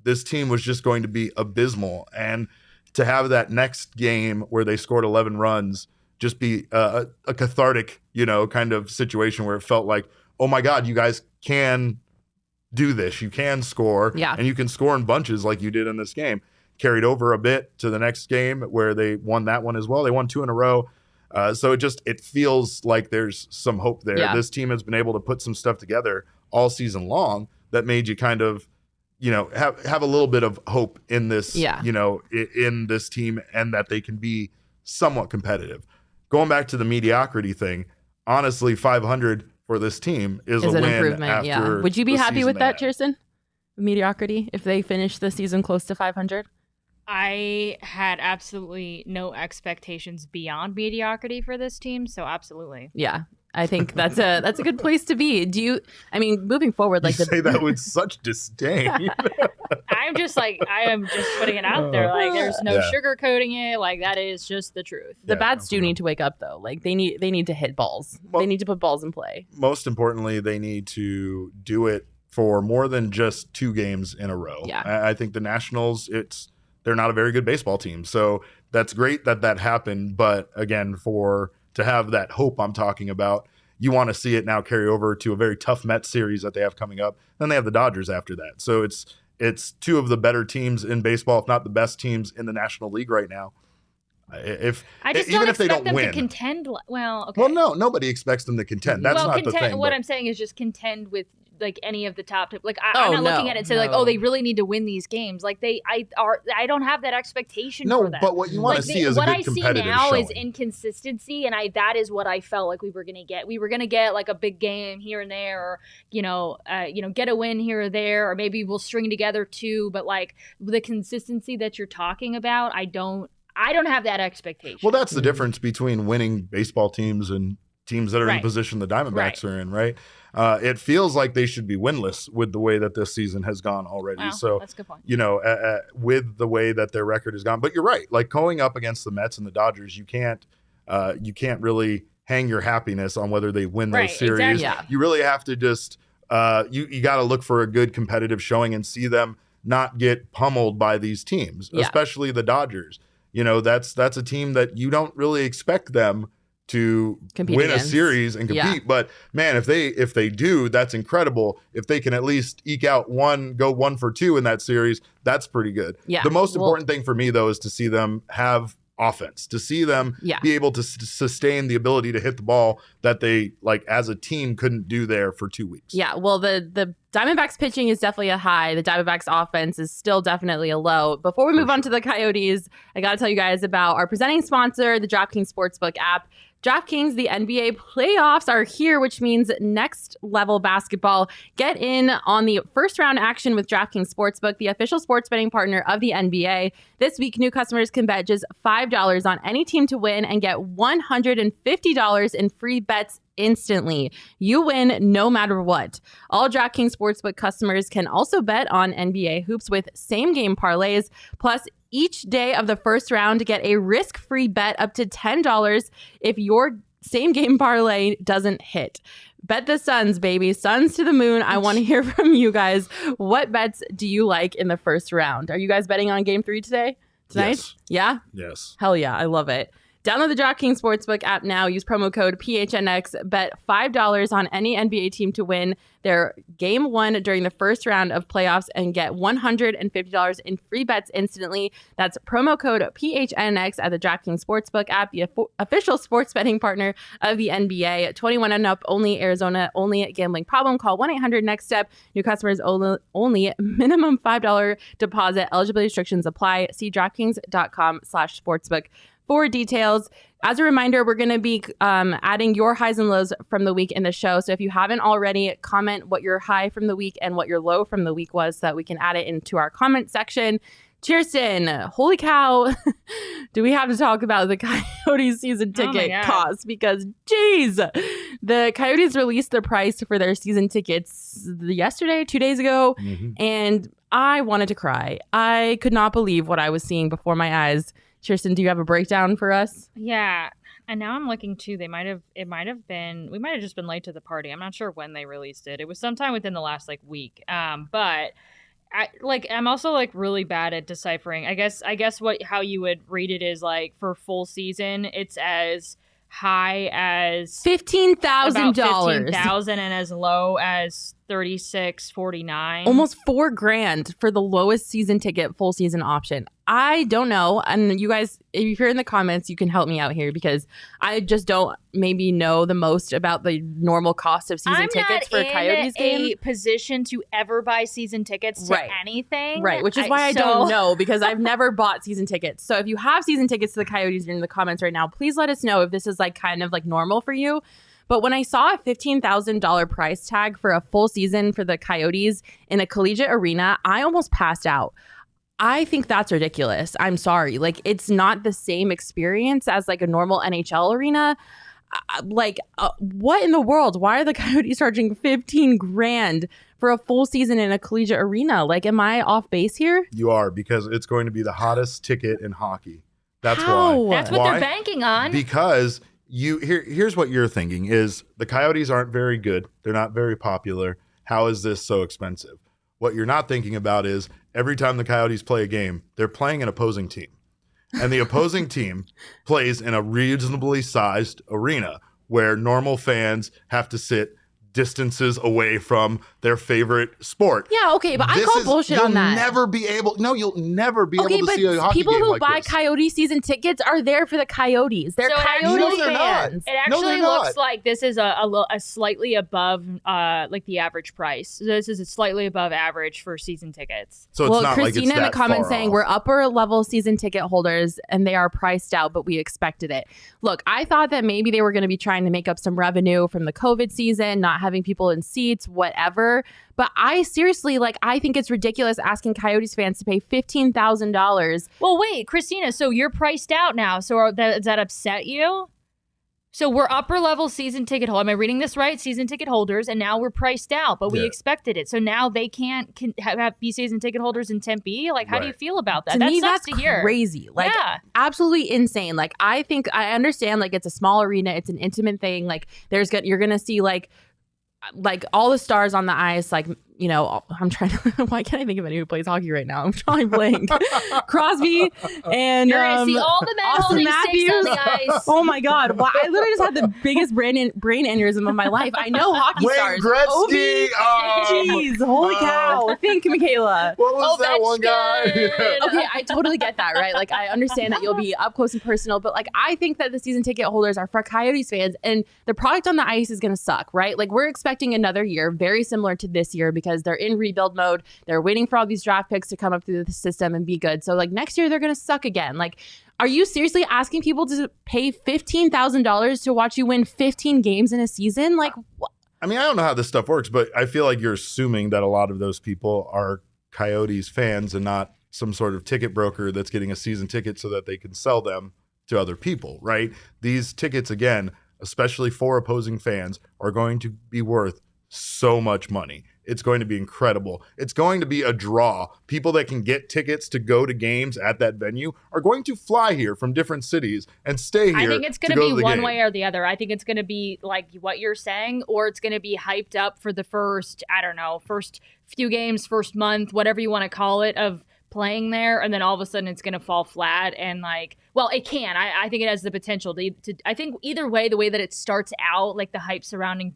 this team was just going to be abysmal. And to have that next game where they scored 11 runs just be a cathartic, kind of situation where it felt like, oh my God, you guys can do this. You can score. Yeah. And you can score in bunches like you did in this game. Carried over a bit to the next game where they won that one as well. They won 2 in a row. So it feels like there's some hope there. Yeah. This team has been able to put some stuff together all season long that made you kind of, have a little bit of hope in this, in this team, and that they can be somewhat competitive. Going back to the mediocrity thing, honestly, 500 for this team is a an win improvement. After would you be happy with that, Chierstin? Mediocrity if they finish the season close to 500? I had absolutely no expectations beyond mediocrity for this team, so absolutely. Yeah. I think that's a good place to be. Moving forward, like you say that with such disdain. I am just putting it out there. Like, there's no sugarcoating it. Like, that is just the truth. The bats do need to wake up, though. Like, they need to hit balls. Well, they need to put balls in play. Most importantly, they need to do it for more than just 2 games in a row. Yeah. I think the Nationals, they're not a very good baseball team. So that's great that happened. But again, to have that hope I'm talking about, you want to see it now carry over to a very tough Mets series that they have coming up. Then they have the Dodgers after that. So it's 2 of the better teams in baseball, if not the best teams in the National League right now. Even if they don't win, to contend. Well, okay. Well, no, nobody expects them to contend. That's not the thing. What I'm saying is just contend with like any of the top. Like I'm not looking at it and say like, oh, they really need to win these games. Like I don't have that expectation. No, for them. But what you want to see is a good competitive showing. What I see now is inconsistency, and that is what I felt like we were gonna get. We were gonna get like a big game here and there, or get a win here or there, or maybe we'll string together 2. But like the consistency that you're talking about, I don't have that expectation. Well, that's the difference between winning baseball teams and teams that are in the position the Diamondbacks are in, right? It feels like they should be winless with the way that this season has gone already. Wow, so that's a good point. With the way that their record has gone. But you're right. Like going up against the Mets and the Dodgers, you can't really hang your happiness on whether they win those series. Exactly. Yeah. You really have to just you got to look for a good competitive showing and see them not get pummeled by these teams, especially the Dodgers. That's a team that you don't really expect them to win a series and compete. Yeah. But man, if they do, that's incredible. If they can at least eke out go 1 for 2 in that series, that's pretty good. Yeah. The most important thing for me though is to see them have offense, to see them be able to sustain the ability to hit the ball that they as a team couldn't do there for 2 weeks. Yeah. Well, the Diamondbacks pitching is definitely a high. The Diamondbacks offense is still definitely a low. Before we move on to the Coyotes, I got to tell you guys about our presenting sponsor, the DraftKings Sportsbook app. DraftKings, the NBA playoffs are here, which means next level basketball. Get in on the first round action with DraftKings Sportsbook, the official sports betting partner of the NBA. This week, new customers can bet just $5 on any team to win and get $150 in free bets instantly. You win no matter what. All DraftKings Sportsbook customers can also bet on NBA hoops with same game parlays. Plus, each day of the first round, get a risk-free bet up to $10 if your same game parlay doesn't hit. Bet the Suns, baby. Suns to the moon. I want to hear from you guys. What bets do you like in the first round? Are you guys betting on game 3 tonight? Yes. Yeah? Yes. Hell yeah. I love it. Download the DraftKings Sportsbook app now. Use promo code PHNX. Bet $5 on any NBA team to win their game one during the first round of playoffs and get $150 in free bets instantly. That's promo code PHNX at the DraftKings Sportsbook app, the official sports betting partner of the NBA. 21 and up only, Arizona only. Gambling problem? Call 1-800-NEXT-STEP. New customers only. Minimum $5 deposit. Eligibility restrictions apply. See DraftKings.com/sportsbook for details. As a reminder, we're going to be adding your highs and lows from the week in the show. So if you haven't already, comment what your high from the week and what your low from the week was so that we can add it into our comment section. Chierstin, holy cow. Do we have to talk about the Coyotes season ticket cost? Because, geez, the Coyotes released the price for their season tickets yesterday, 2 days ago, and I wanted to cry. I could not believe what I was seeing before my eyes. Chierstin, do you have a breakdown for us? Yeah. And now I'm looking too. We might have just been late to the party. I'm not sure when they released it. It was sometime within the last week. But I'm also really bad at deciphering. I guess how you would read it is for full season, it's as high as $15,000, $15,000, and as low as $36.49. Almost $4,000 for the lowest season ticket full season option. I don't know, and you guys, if you're in the comments, you can help me out here because I just don't maybe know the most about the normal cost of season tickets for a Coyotes game. I'm not in a position to ever buy season tickets to anything, right? Which is why I don't know, because I've never bought season tickets. So if you have season tickets to the Coyotes in the comments right now, please let us know if this is kind of normal for you. But when I saw a $15,000 price tag for a full season for the Coyotes in a collegiate arena, I almost passed out. I think that's ridiculous. I'm sorry. It's not the same experience as a normal NHL arena. What in the world? Why are the Coyotes charging $15,000 for a full season in a collegiate arena? Am I off base here? You are, because it's going to be the hottest ticket in hockey. That's How? why. That's what they're banking on. Because here's what you're thinking is the Coyotes aren't very good. They're not very popular. How is this so expensive? What you're not thinking about is every time the Coyotes play a game, they're playing an opposing team. And the opposing team plays in a reasonably sized arena where normal fans have to sit distances away from their favorite sport. Yeah, okay, but I call bullshit on that. You'll never be able to see a hockey game like this. People who buy Coyote season tickets are there for the Coyotes. They're Coyote fans. It actually looks like this is a slightly above the average price. So this is a slightly above average for season tickets. So it's not Christina it's in the that comments far saying off. we're upper level season ticket holders and they are priced out, but we expected it. Look, I thought that maybe they were going to be trying to make up some revenue from the COVID season, not having people in seats, whatever. But I seriously, I think it's ridiculous asking Coyotes fans to pay $15,000. Well, wait, Christina, so you're priced out now. So does that upset you? So we're upper level season ticket holders. Am I reading this right? Season ticket holders, and now we're priced out, but we expected it. So now they can't be season ticket holders in Tempe. How do you feel about that? To me, that's hear. Crazy. Absolutely insane. I think I understand. It's a small arena. It's an intimate thing. You're gonna see all the stars on the ice, I'm trying to, why can't I think of anyone who plays hockey right now? I'm trying blank. Crosby and you're gonna see all the men holding sticks on the ice. Oh my God. Well, I literally just had the biggest brain aneurysm of my life. I know hockey stars. Gretzky. Jeez, holy cow. Think, Makayla. What was that one guy? Okay, I totally get that, right? I understand that you'll be up close and personal, but I think that the season ticket holders are for Coyotes fans, and the product on the ice is gonna suck, right? We're expecting another year very similar to this year because they're in rebuild mode. They're waiting for all these draft picks to come up through the system and be good. So next year they're going to suck again. Are you seriously asking people to pay $15,000 to watch you win 15 games in a season? What? I mean, I don't know how this stuff works, but I feel like you're assuming that a lot of those people are Coyotes fans and not some sort of ticket broker that's getting a season ticket so that they can sell them to other people, right? These tickets, again, especially for opposing fans, are going to be worth so much money. It's going to be incredible. It's going to be a draw. People that can get tickets to go to games at that venue are going to fly here from different cities and stay here. I think it's going to be one way or the other. I think it's going to be like what you're saying, or it's going to be hyped up for the first few games, first month, whatever you want to call it, of playing there, and then all of a sudden it's going to fall flat. And like, well, it can. I think it has the potential to. I think either way, the way that it starts out, like the hype surrounding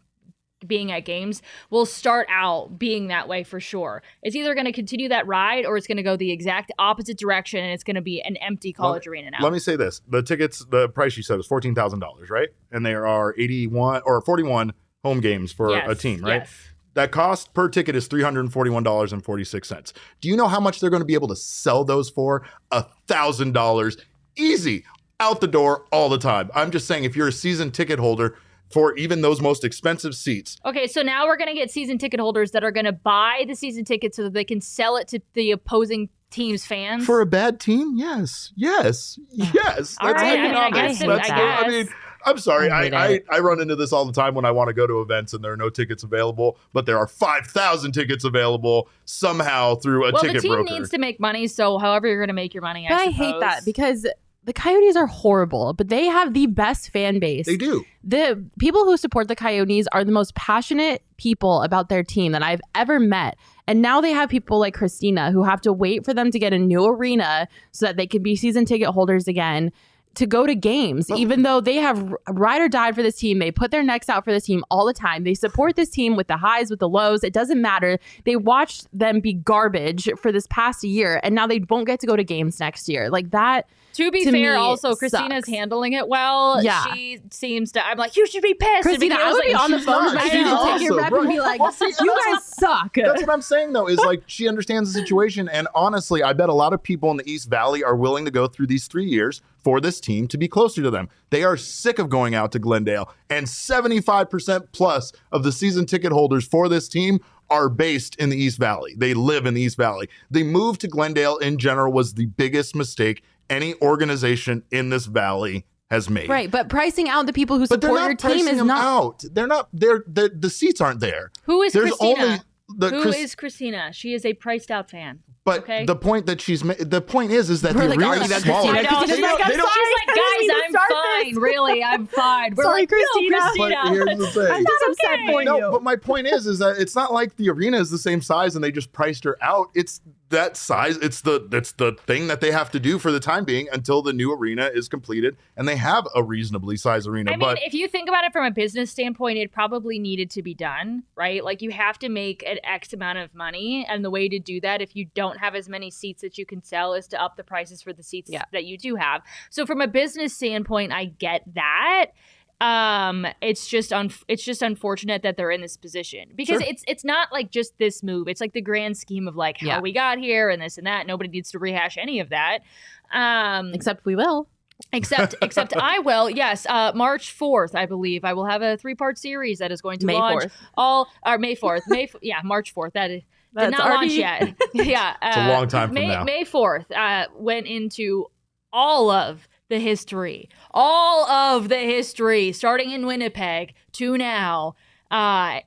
being at games will start out being that way for sure. It's either going to continue that ride or it's going to go the exact opposite direction, and it's going to be an empty college arena now. Let me say this. The tickets, the price you said was $14,000, right? And there are 81 or 41 home games for a team, right? Yes. That cost per ticket is $341.46. Do you know how much they're going to be able to sell those for? $1,000. Easy. Out the door all the time. I'm just saying, if you're a season ticket holder, for even those most expensive seats. Okay, so now we're going to get season ticket holders that are going to buy the season ticket so that they can sell it to the opposing team's fans. For a bad team? Yes. Yes. Yes. All That's right, economics. I mean, I'm sorry. I run into this all the time when I want to go to events and there are no tickets available, but there are 5,000 tickets available somehow through a ticket broker. Well, the team needs to make money, so however you're going to make your money, I hate that because the Coyotes are horrible, but they have the best fan base. They do. The people who support the Coyotes are the most passionate people about their team that I've ever met. And now they have people like Christina who have to wait for them to get a new arena so that they can be season ticket holders again to go to games, even though they have ride or died for this team. They put their necks out for this team all the time. They support this team with the highs, with the lows. It doesn't matter. They watched them be garbage for this past year, and now they won't get to go to games next year. Like that. To be fair, also, Christina's handling it well. Yeah. She seems to, I'm like, you should be pissed. Christina, I would be on the phone with my season ticket rep and be like, you guys suck. That's what I'm saying, though, is like she understands the situation. And honestly, I bet a lot of people in the East Valley are willing to go through these 3 years for this team to be closer to them. They are sick of going out to Glendale. And 75% plus of the season ticket holders for this team are based in the East Valley. They live in the East Valley. The move to Glendale in general was the biggest mistake any organization in this valley has made. Right, but pricing out the people who support your team is not out. They're not. The seats aren't there. Who is Christina? Who is Christina? She is a priced out fan. But okay. The point that the point is that the arena is smaller. I know, she's like, guys, I'm fine. Really, I'm fine. We're sorry, like, Christina. But here's the thing. I'm just upset for you. No, but my point is that it's not like the arena is the same size and they just priced her out. It's that size. It's the thing that they have to do for the time being until the new arena is completed and they have a reasonably sized arena. I mean, if you think about it from a business standpoint, it probably needed to be done, right? Like you have to make an X amount of money, and the way to do that, if you don't have as many seats that you can sell, is to up the prices for the seats that you do have. So from a business standpoint, I get that. It's just unfortunate that they're in this position because it's not like just this move. It's like the grand scheme of like how we got here and this and that. Nobody needs to rehash any of that. Except we will. Except I will. Yes. March 4th, I believe I will have a 3-part series that is going to launch May 4th. March 4th. That's did not launch yet. Yeah. It's a long time from now. May 4th went into all of the history, starting in Winnipeg to now. And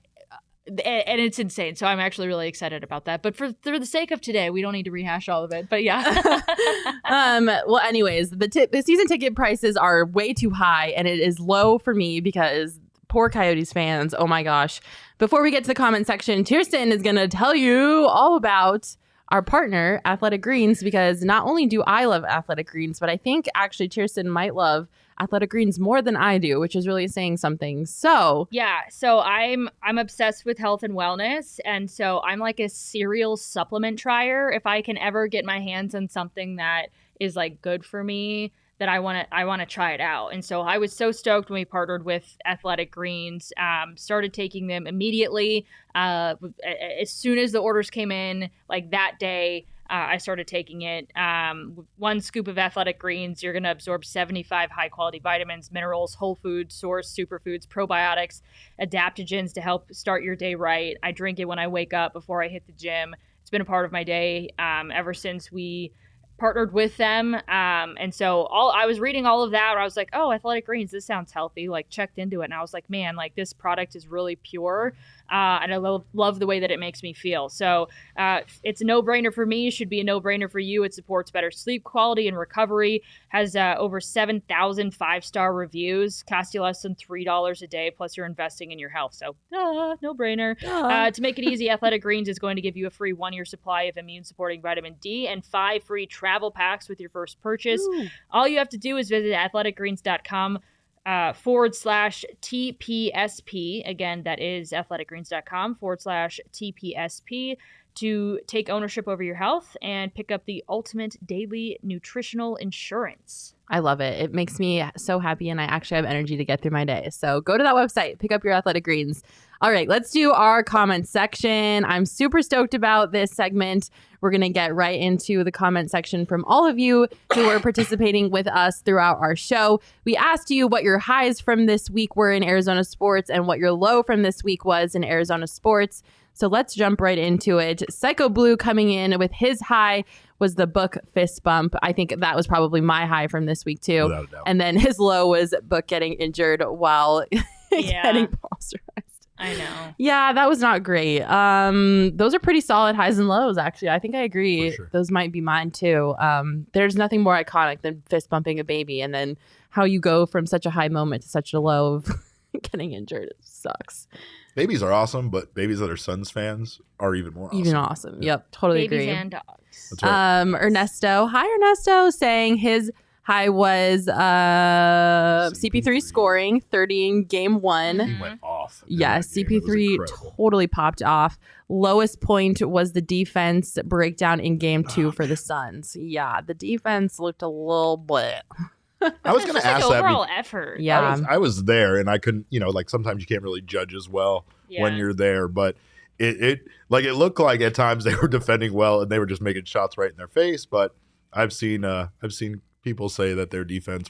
it's insane. So I'm actually really excited about that. But for the sake of today, we don't need to rehash all of it. But yeah. Well, anyways, the season ticket prices are way too high, and it is low for me because poor Coyotes fans. Oh my gosh. Before we get to the comment section, Chierstin is going to tell you all about our partner, Athletic Greens, because not only do I love Athletic Greens, but I think actually Chierstin might love Athletic Greens more than I do, which is really saying something. So I'm obsessed with health and wellness, and so I'm like a serial supplement trier. If I can ever get my hands on something that is like good for me, that I want to try it out. And so I was so stoked when we partnered with Athletic Greens, started taking them immediately. As soon as the orders came in, like that day, I started taking it. 1 scoop of Athletic Greens, you're going to absorb 75 high-quality vitamins, minerals, whole food source, superfoods, probiotics, adaptogens to help start your day right. I drink it when I wake up before I hit the gym. It's been a part of my day ever since we partnered with them. And so I was reading all of that. I was like, oh, Athletic Greens, this sounds healthy, like checked into it. And I was like, man, like this product is really pure. And I love the way that it makes me feel. So it's a no-brainer for me. Should be a no-brainer for you. It supports better sleep quality and recovery. Has over 7,000 5-star reviews. Costs you less than $3 a day. Plus, you're investing in your health. So, no-brainer. To make it easy, Athletic Greens is going to give you a free 1-year supply of immune-supporting vitamin D and 5 free travel packs with your first purchase. Ooh. All you have to do is visit athleticgreens.com /TPSP. Again, that is athleticgreens.com /TPSP to take ownership over your health and pick up the ultimate daily nutritional insurance. I love it. It makes me so happy, and I actually have energy to get through my day. So go to that website, pick up your Athletic Greens. All right, let's do our comment section. I'm super stoked about this segment. We're going to get right into the comment section from all of you who are participating with us throughout our show. We asked you what your highs from this week were in Arizona sports and what your low from this week was in Arizona sports. So let's jump right into it. Psycho Blue coming in with his high was the Book fist bump. I think that was probably my high from this week too. Without a doubt. And then his low was Book getting injured while getting posterized. I know. Yeah, that was not great. Those are pretty solid highs and lows, actually. I think I agree. For sure. Those might be mine too. There's nothing more iconic than fist bumping a baby, and then how you go from such a high moment to such a low of getting injured. It sucks. Babies are awesome, but babies that are Suns fans are even more awesome. Even awesome. Yep, totally Babies agree. and dogs. That's right. Ernesto. Hi, Ernesto. Saying his high was CP3 scoring 30 in game 1. He went off. Yes, CP3 totally popped off. Lowest point was the defense breakdown in game 2 for the Suns. Yeah, the defense looked a little bit. I was going to ask that. Overall effort. Yeah. I was there, and I couldn't, like sometimes you can't really judge as well when you're there, but it looked like at times they were defending well and they were just making shots right in their face. But I've seen people say that their defense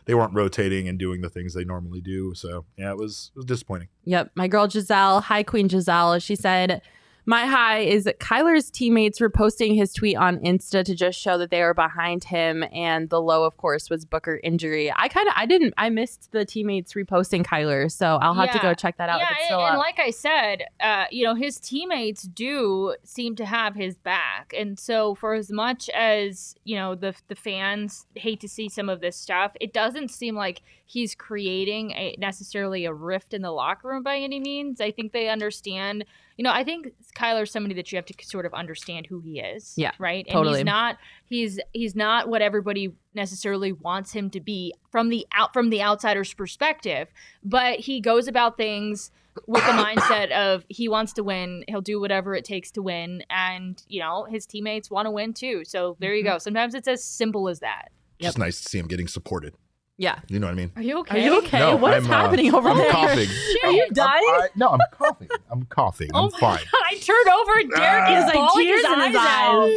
they weren't rotating and doing the things they normally do. So yeah, it was disappointing. Yep. My girl Giselle, hi Queen Giselle. She said, my high is that Kyler's teammates were posting his tweet on Insta to just show that they were behind him. And the low, of course, was Booker injury. I missed the teammates reposting Kyler. So I'll have to go check that out. Yeah, if it's still and up. like I said, his teammates do seem to have his back. And so for as much as, the fans hate to see some of this stuff, it doesn't seem like he's creating necessarily a rift in the locker room by any means. I think they understand. I think Kyler's somebody that you have to sort of understand who he is. Yeah, right. And totally. he's not what everybody necessarily wants him to be from the outsider's perspective, but he goes about things with the mindset of he wants to win. He'll do whatever it takes to win, and his teammates want to win too. So there you go. Sometimes it's as simple as that. Just nice to see him getting supported. Yeah. You know what I mean? Are you okay? No, what is happening over there? I'm coughing. Are you dying? No, I'm coughing. I'm coughing. I'm fine. God, I turned over and Derek is like tears in his eyes.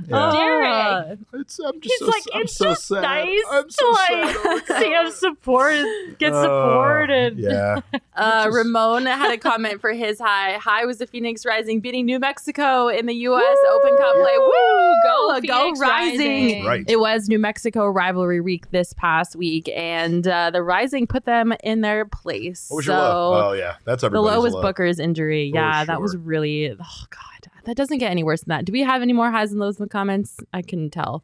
Yeah. Derek. I'm so sad. Nice I'm so sad. see him get supported. Yeah. Ramon had a comment for his high. High was the Phoenix Rising beating New Mexico in the U.S. Open Cup play. Woo! Go Rising. Right. It was New Mexico rivalry week this past week, and the Rising put them in their place. What was your low? Oh, yeah. That's everybody's low. The low was low. Booker's injury. Yeah, that sure. was really, oh, God. That doesn't get any worse than that. Do we have any more highs and lows in the comments? I couldn't tell.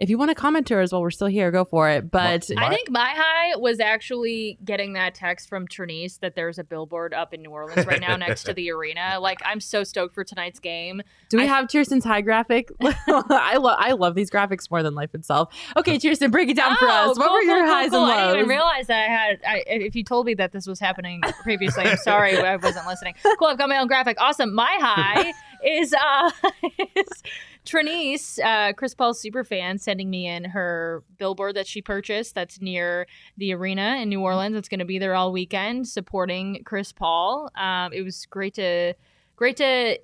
If you want to comment to us while we're still here, go for it. But I think my high was actually getting that text from Trinice that there's a billboard up in New Orleans right now next to the arena. Like, I'm so stoked for tonight's game. Do we have Chierstin's high graphic? I love these graphics more than life itself. Okay, Chierstin, break it down for us. What were your highs and lows? I didn't even realize that if you told me that this was happening previously, I'm sorry I wasn't listening. Cool, I've got my own graphic. Awesome. My high is Trinice, Chris Paul's super fan, sending me in her billboard that she purchased that's near the arena in New Orleans. It's going to be there all weekend supporting Chris Paul. It was great to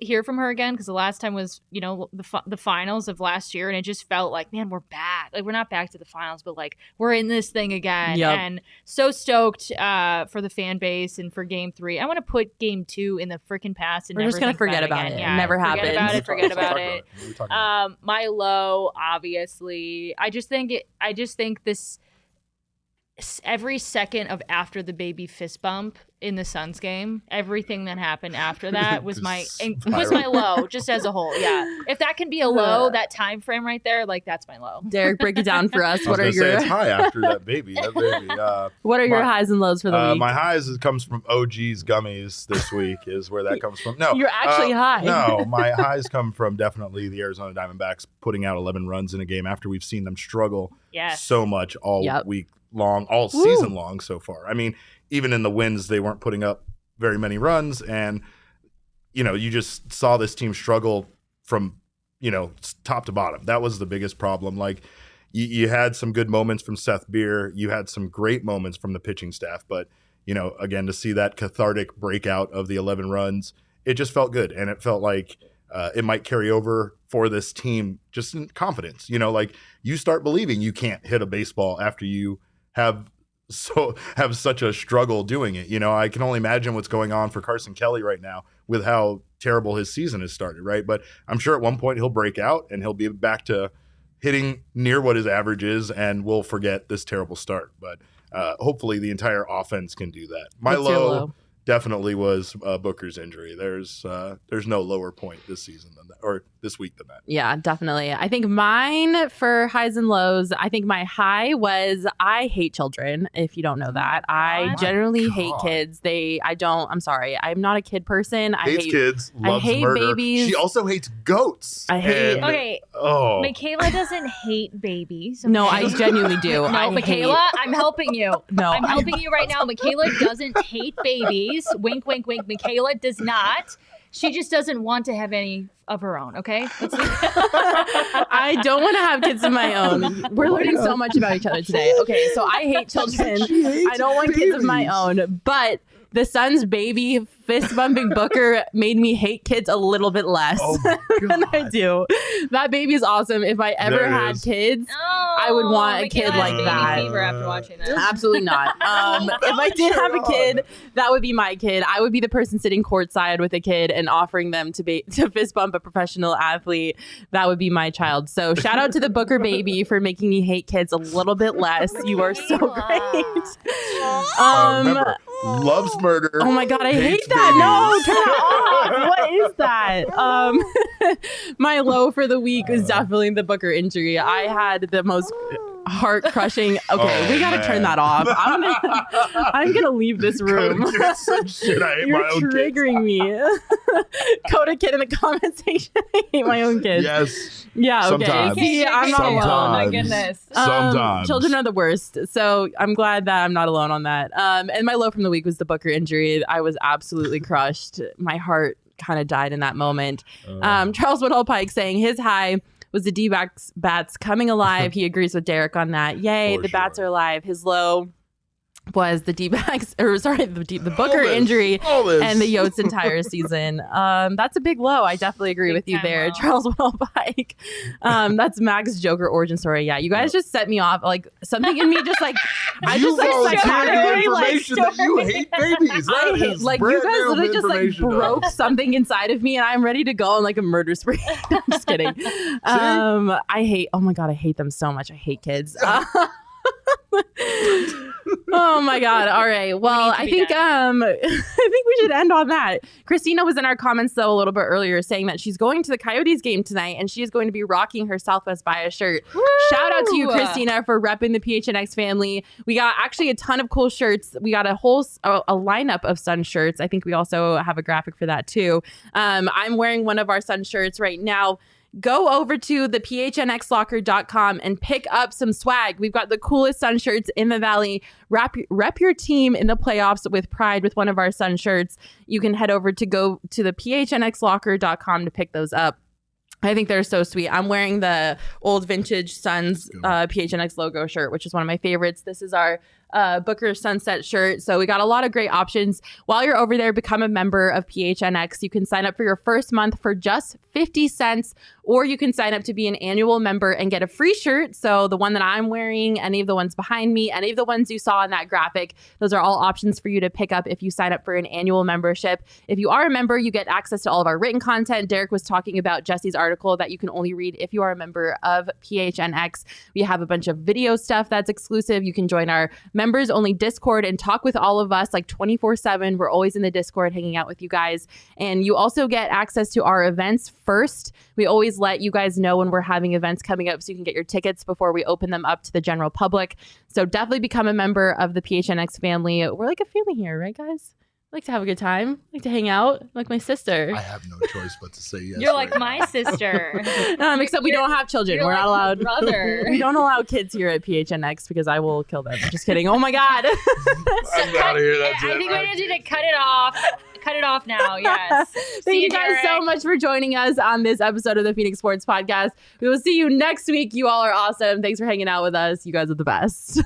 hear from her again, because the last time was, the finals of last year, and it just felt like, man, we're back. Like, we're not back to the finals, but like we're in this thing again. Yep. And so stoked for the fan base and for Game 3. I want to put Game 2 in the freaking past and we're just gonna forget about it. Yeah, it never happened. Forget about it. My low, obviously, I just think this. every second of after the baby fist bump in the Suns game, everything that happened after that was my low, just as a whole. Yeah, if that can be a low, that time frame right there, like that's my low. Derek, break it down for us. What are your? It's high after that baby. What are your highs and lows for the week? My highs comes from OG's gummies this week. Is where that comes from. No, you're actually high. No, my highs come from definitely the Arizona Diamondbacks putting out 11 runs in a game after we've seen them struggle so much all week long, all season long so far. I mean, even in the wins, they weren't putting up very many runs. And, you just saw this team struggle from, top to bottom. That was the biggest problem. Like, you had some good moments from Seth Beer. You had some great moments from the pitching staff. But, again, to see that cathartic breakout of the 11 runs, it just felt good. And it felt like it might carry over for this team just in confidence. Like, you start believing you can't hit a baseball after you have such a struggle doing it. I can only imagine what's going on for Carson Kelly right now with how terrible his season has started, right? But I'm sure at one point he'll break out and he'll be back to hitting near what his average is, and we'll forget this terrible start. But hopefully the entire offense can do that. My low definitely was Booker's injury. There's no lower point this season than that, or this week than that. Yeah, definitely. I think mine for highs and lows, I think my high was I hate children, if you don't know that. I generally hate kids. I'm sorry. I'm not a kid person. Hates kids, loves I hate murder. babies. She also hates goats. I hate... Makayla doesn't hate babies. Okay? No, I genuinely do. No, Makayla, I'm helping you. No. I'm helping you right now. Makayla doesn't hate babies. Wink, wink, wink. Makayla does not. She just doesn't want to have any of her own, okay? I don't want to have kids of my own. We're learning so much about each other today. Okay, so I hate children. I don't want kids of my own. But the Suns' baby fist-bumping Booker made me hate kids a little bit less than I do. That baby is awesome. If I ever had kids, I would want a kid like that. Fever after watching this. Absolutely not. If I did have a kid, that would be my kid. I would be the person sitting courtside with a kid and offering them to fist bump a professional athlete. That would be my child. So shout out to the Booker baby for making me hate kids a little bit less. You are so great. Remember, loves murder. Oh my God, I hate that. No, turn it off. What is that? My low for the week was definitely the Booker injury. I had the most heart-crushing. Okay, we gotta turn that off. I'm gonna leave this room. You're triggering me. Coda kid in the comment section. I hate my own kids. Yes. Yeah. Okay. Sometimes. See, I'm not alone. Oh my goodness. Sometimes children are the worst. So I'm glad that I'm not alone on that. And my low from the week was the Booker injury. I was absolutely crushed. My heart kind of died in that moment. Charles Woodhull Pike saying his high was the D-backs bats coming alive. He agrees with Derek on that. Yay, the bats are alive. His low was the D-backs, the Booker injury and the Yotes entire season. That's a big low. I definitely agree with you there, Charles Will Pike. That's Mag's Joker origin story. Yeah, you guys just set me off. Like something in me just like I just like psychotically that you hate babies. I hate, like you guys literally just like broke something inside of me, and I'm ready to go on like a murder spree. I'm just kidding. I hate. Oh my God, I hate them so much. I hate kids. Oh my God. All right. Well, I think we should end on that. Christina was in our comments though a little bit earlier saying that she's going to the Coyotes game tonight and she is going to be rocking her Southwest Bias shirt. Woo! Shout out to you, Christina, for repping the PHNX family. We got actually a ton of cool shirts. We got a whole a lineup of Sun shirts. I think we also have a graphic for that too. I'm wearing one of our Sun shirts right now. Go over to the PHNXLocker.com and pick up some swag. We've got the coolest Sun shirts in the Valley. Rep your team in the playoffs with pride with one of our Sun shirts. You can head over to go to the PHNXLocker.com to pick those up. I think they're so sweet. I'm wearing the old vintage Suns PHNX logo shirt, which is one of my favorites. This is our Booker Sunset shirt. So we got a lot of great options. While you're over there, become a member of PHNX. You can sign up for your first month for just 50 cents, or you can sign up to be an annual member and get a free shirt. So the one that I'm wearing, any of the ones behind me, any of the ones you saw in that graphic, those are all options for you to pick up if you sign up for an annual membership. If you are a member, you get access to all of our written content. Derek was talking about Jesse's article that you can only read if you are a member of PHNX. We have a bunch of video stuff that's exclusive. You can join our members only Discord and talk with all of us like 24/7. We're always in the Discord hanging out with you guys. And you also get access to our events first. We always let you guys know when we're having events coming up so you can get your tickets before we open them up to the general public. So definitely become a member of the PHNX family. We're like a family here, right, guys? Like to have a good time, like to hang out, like my sister. I have no choice but to say yes. You're like my sister. Except we don't have children. We're like not allowed. Brother. We don't allow kids here at PHNX because I will kill them. Just kidding. Oh my God. I'm out of here. That's I think we need to cut it off. Cut it off now. Yes. Thank you guys so much for joining us on this episode of the Phoenix Sports Podcast. We will see you next week. You all are awesome. Thanks for hanging out with us. You guys are the best.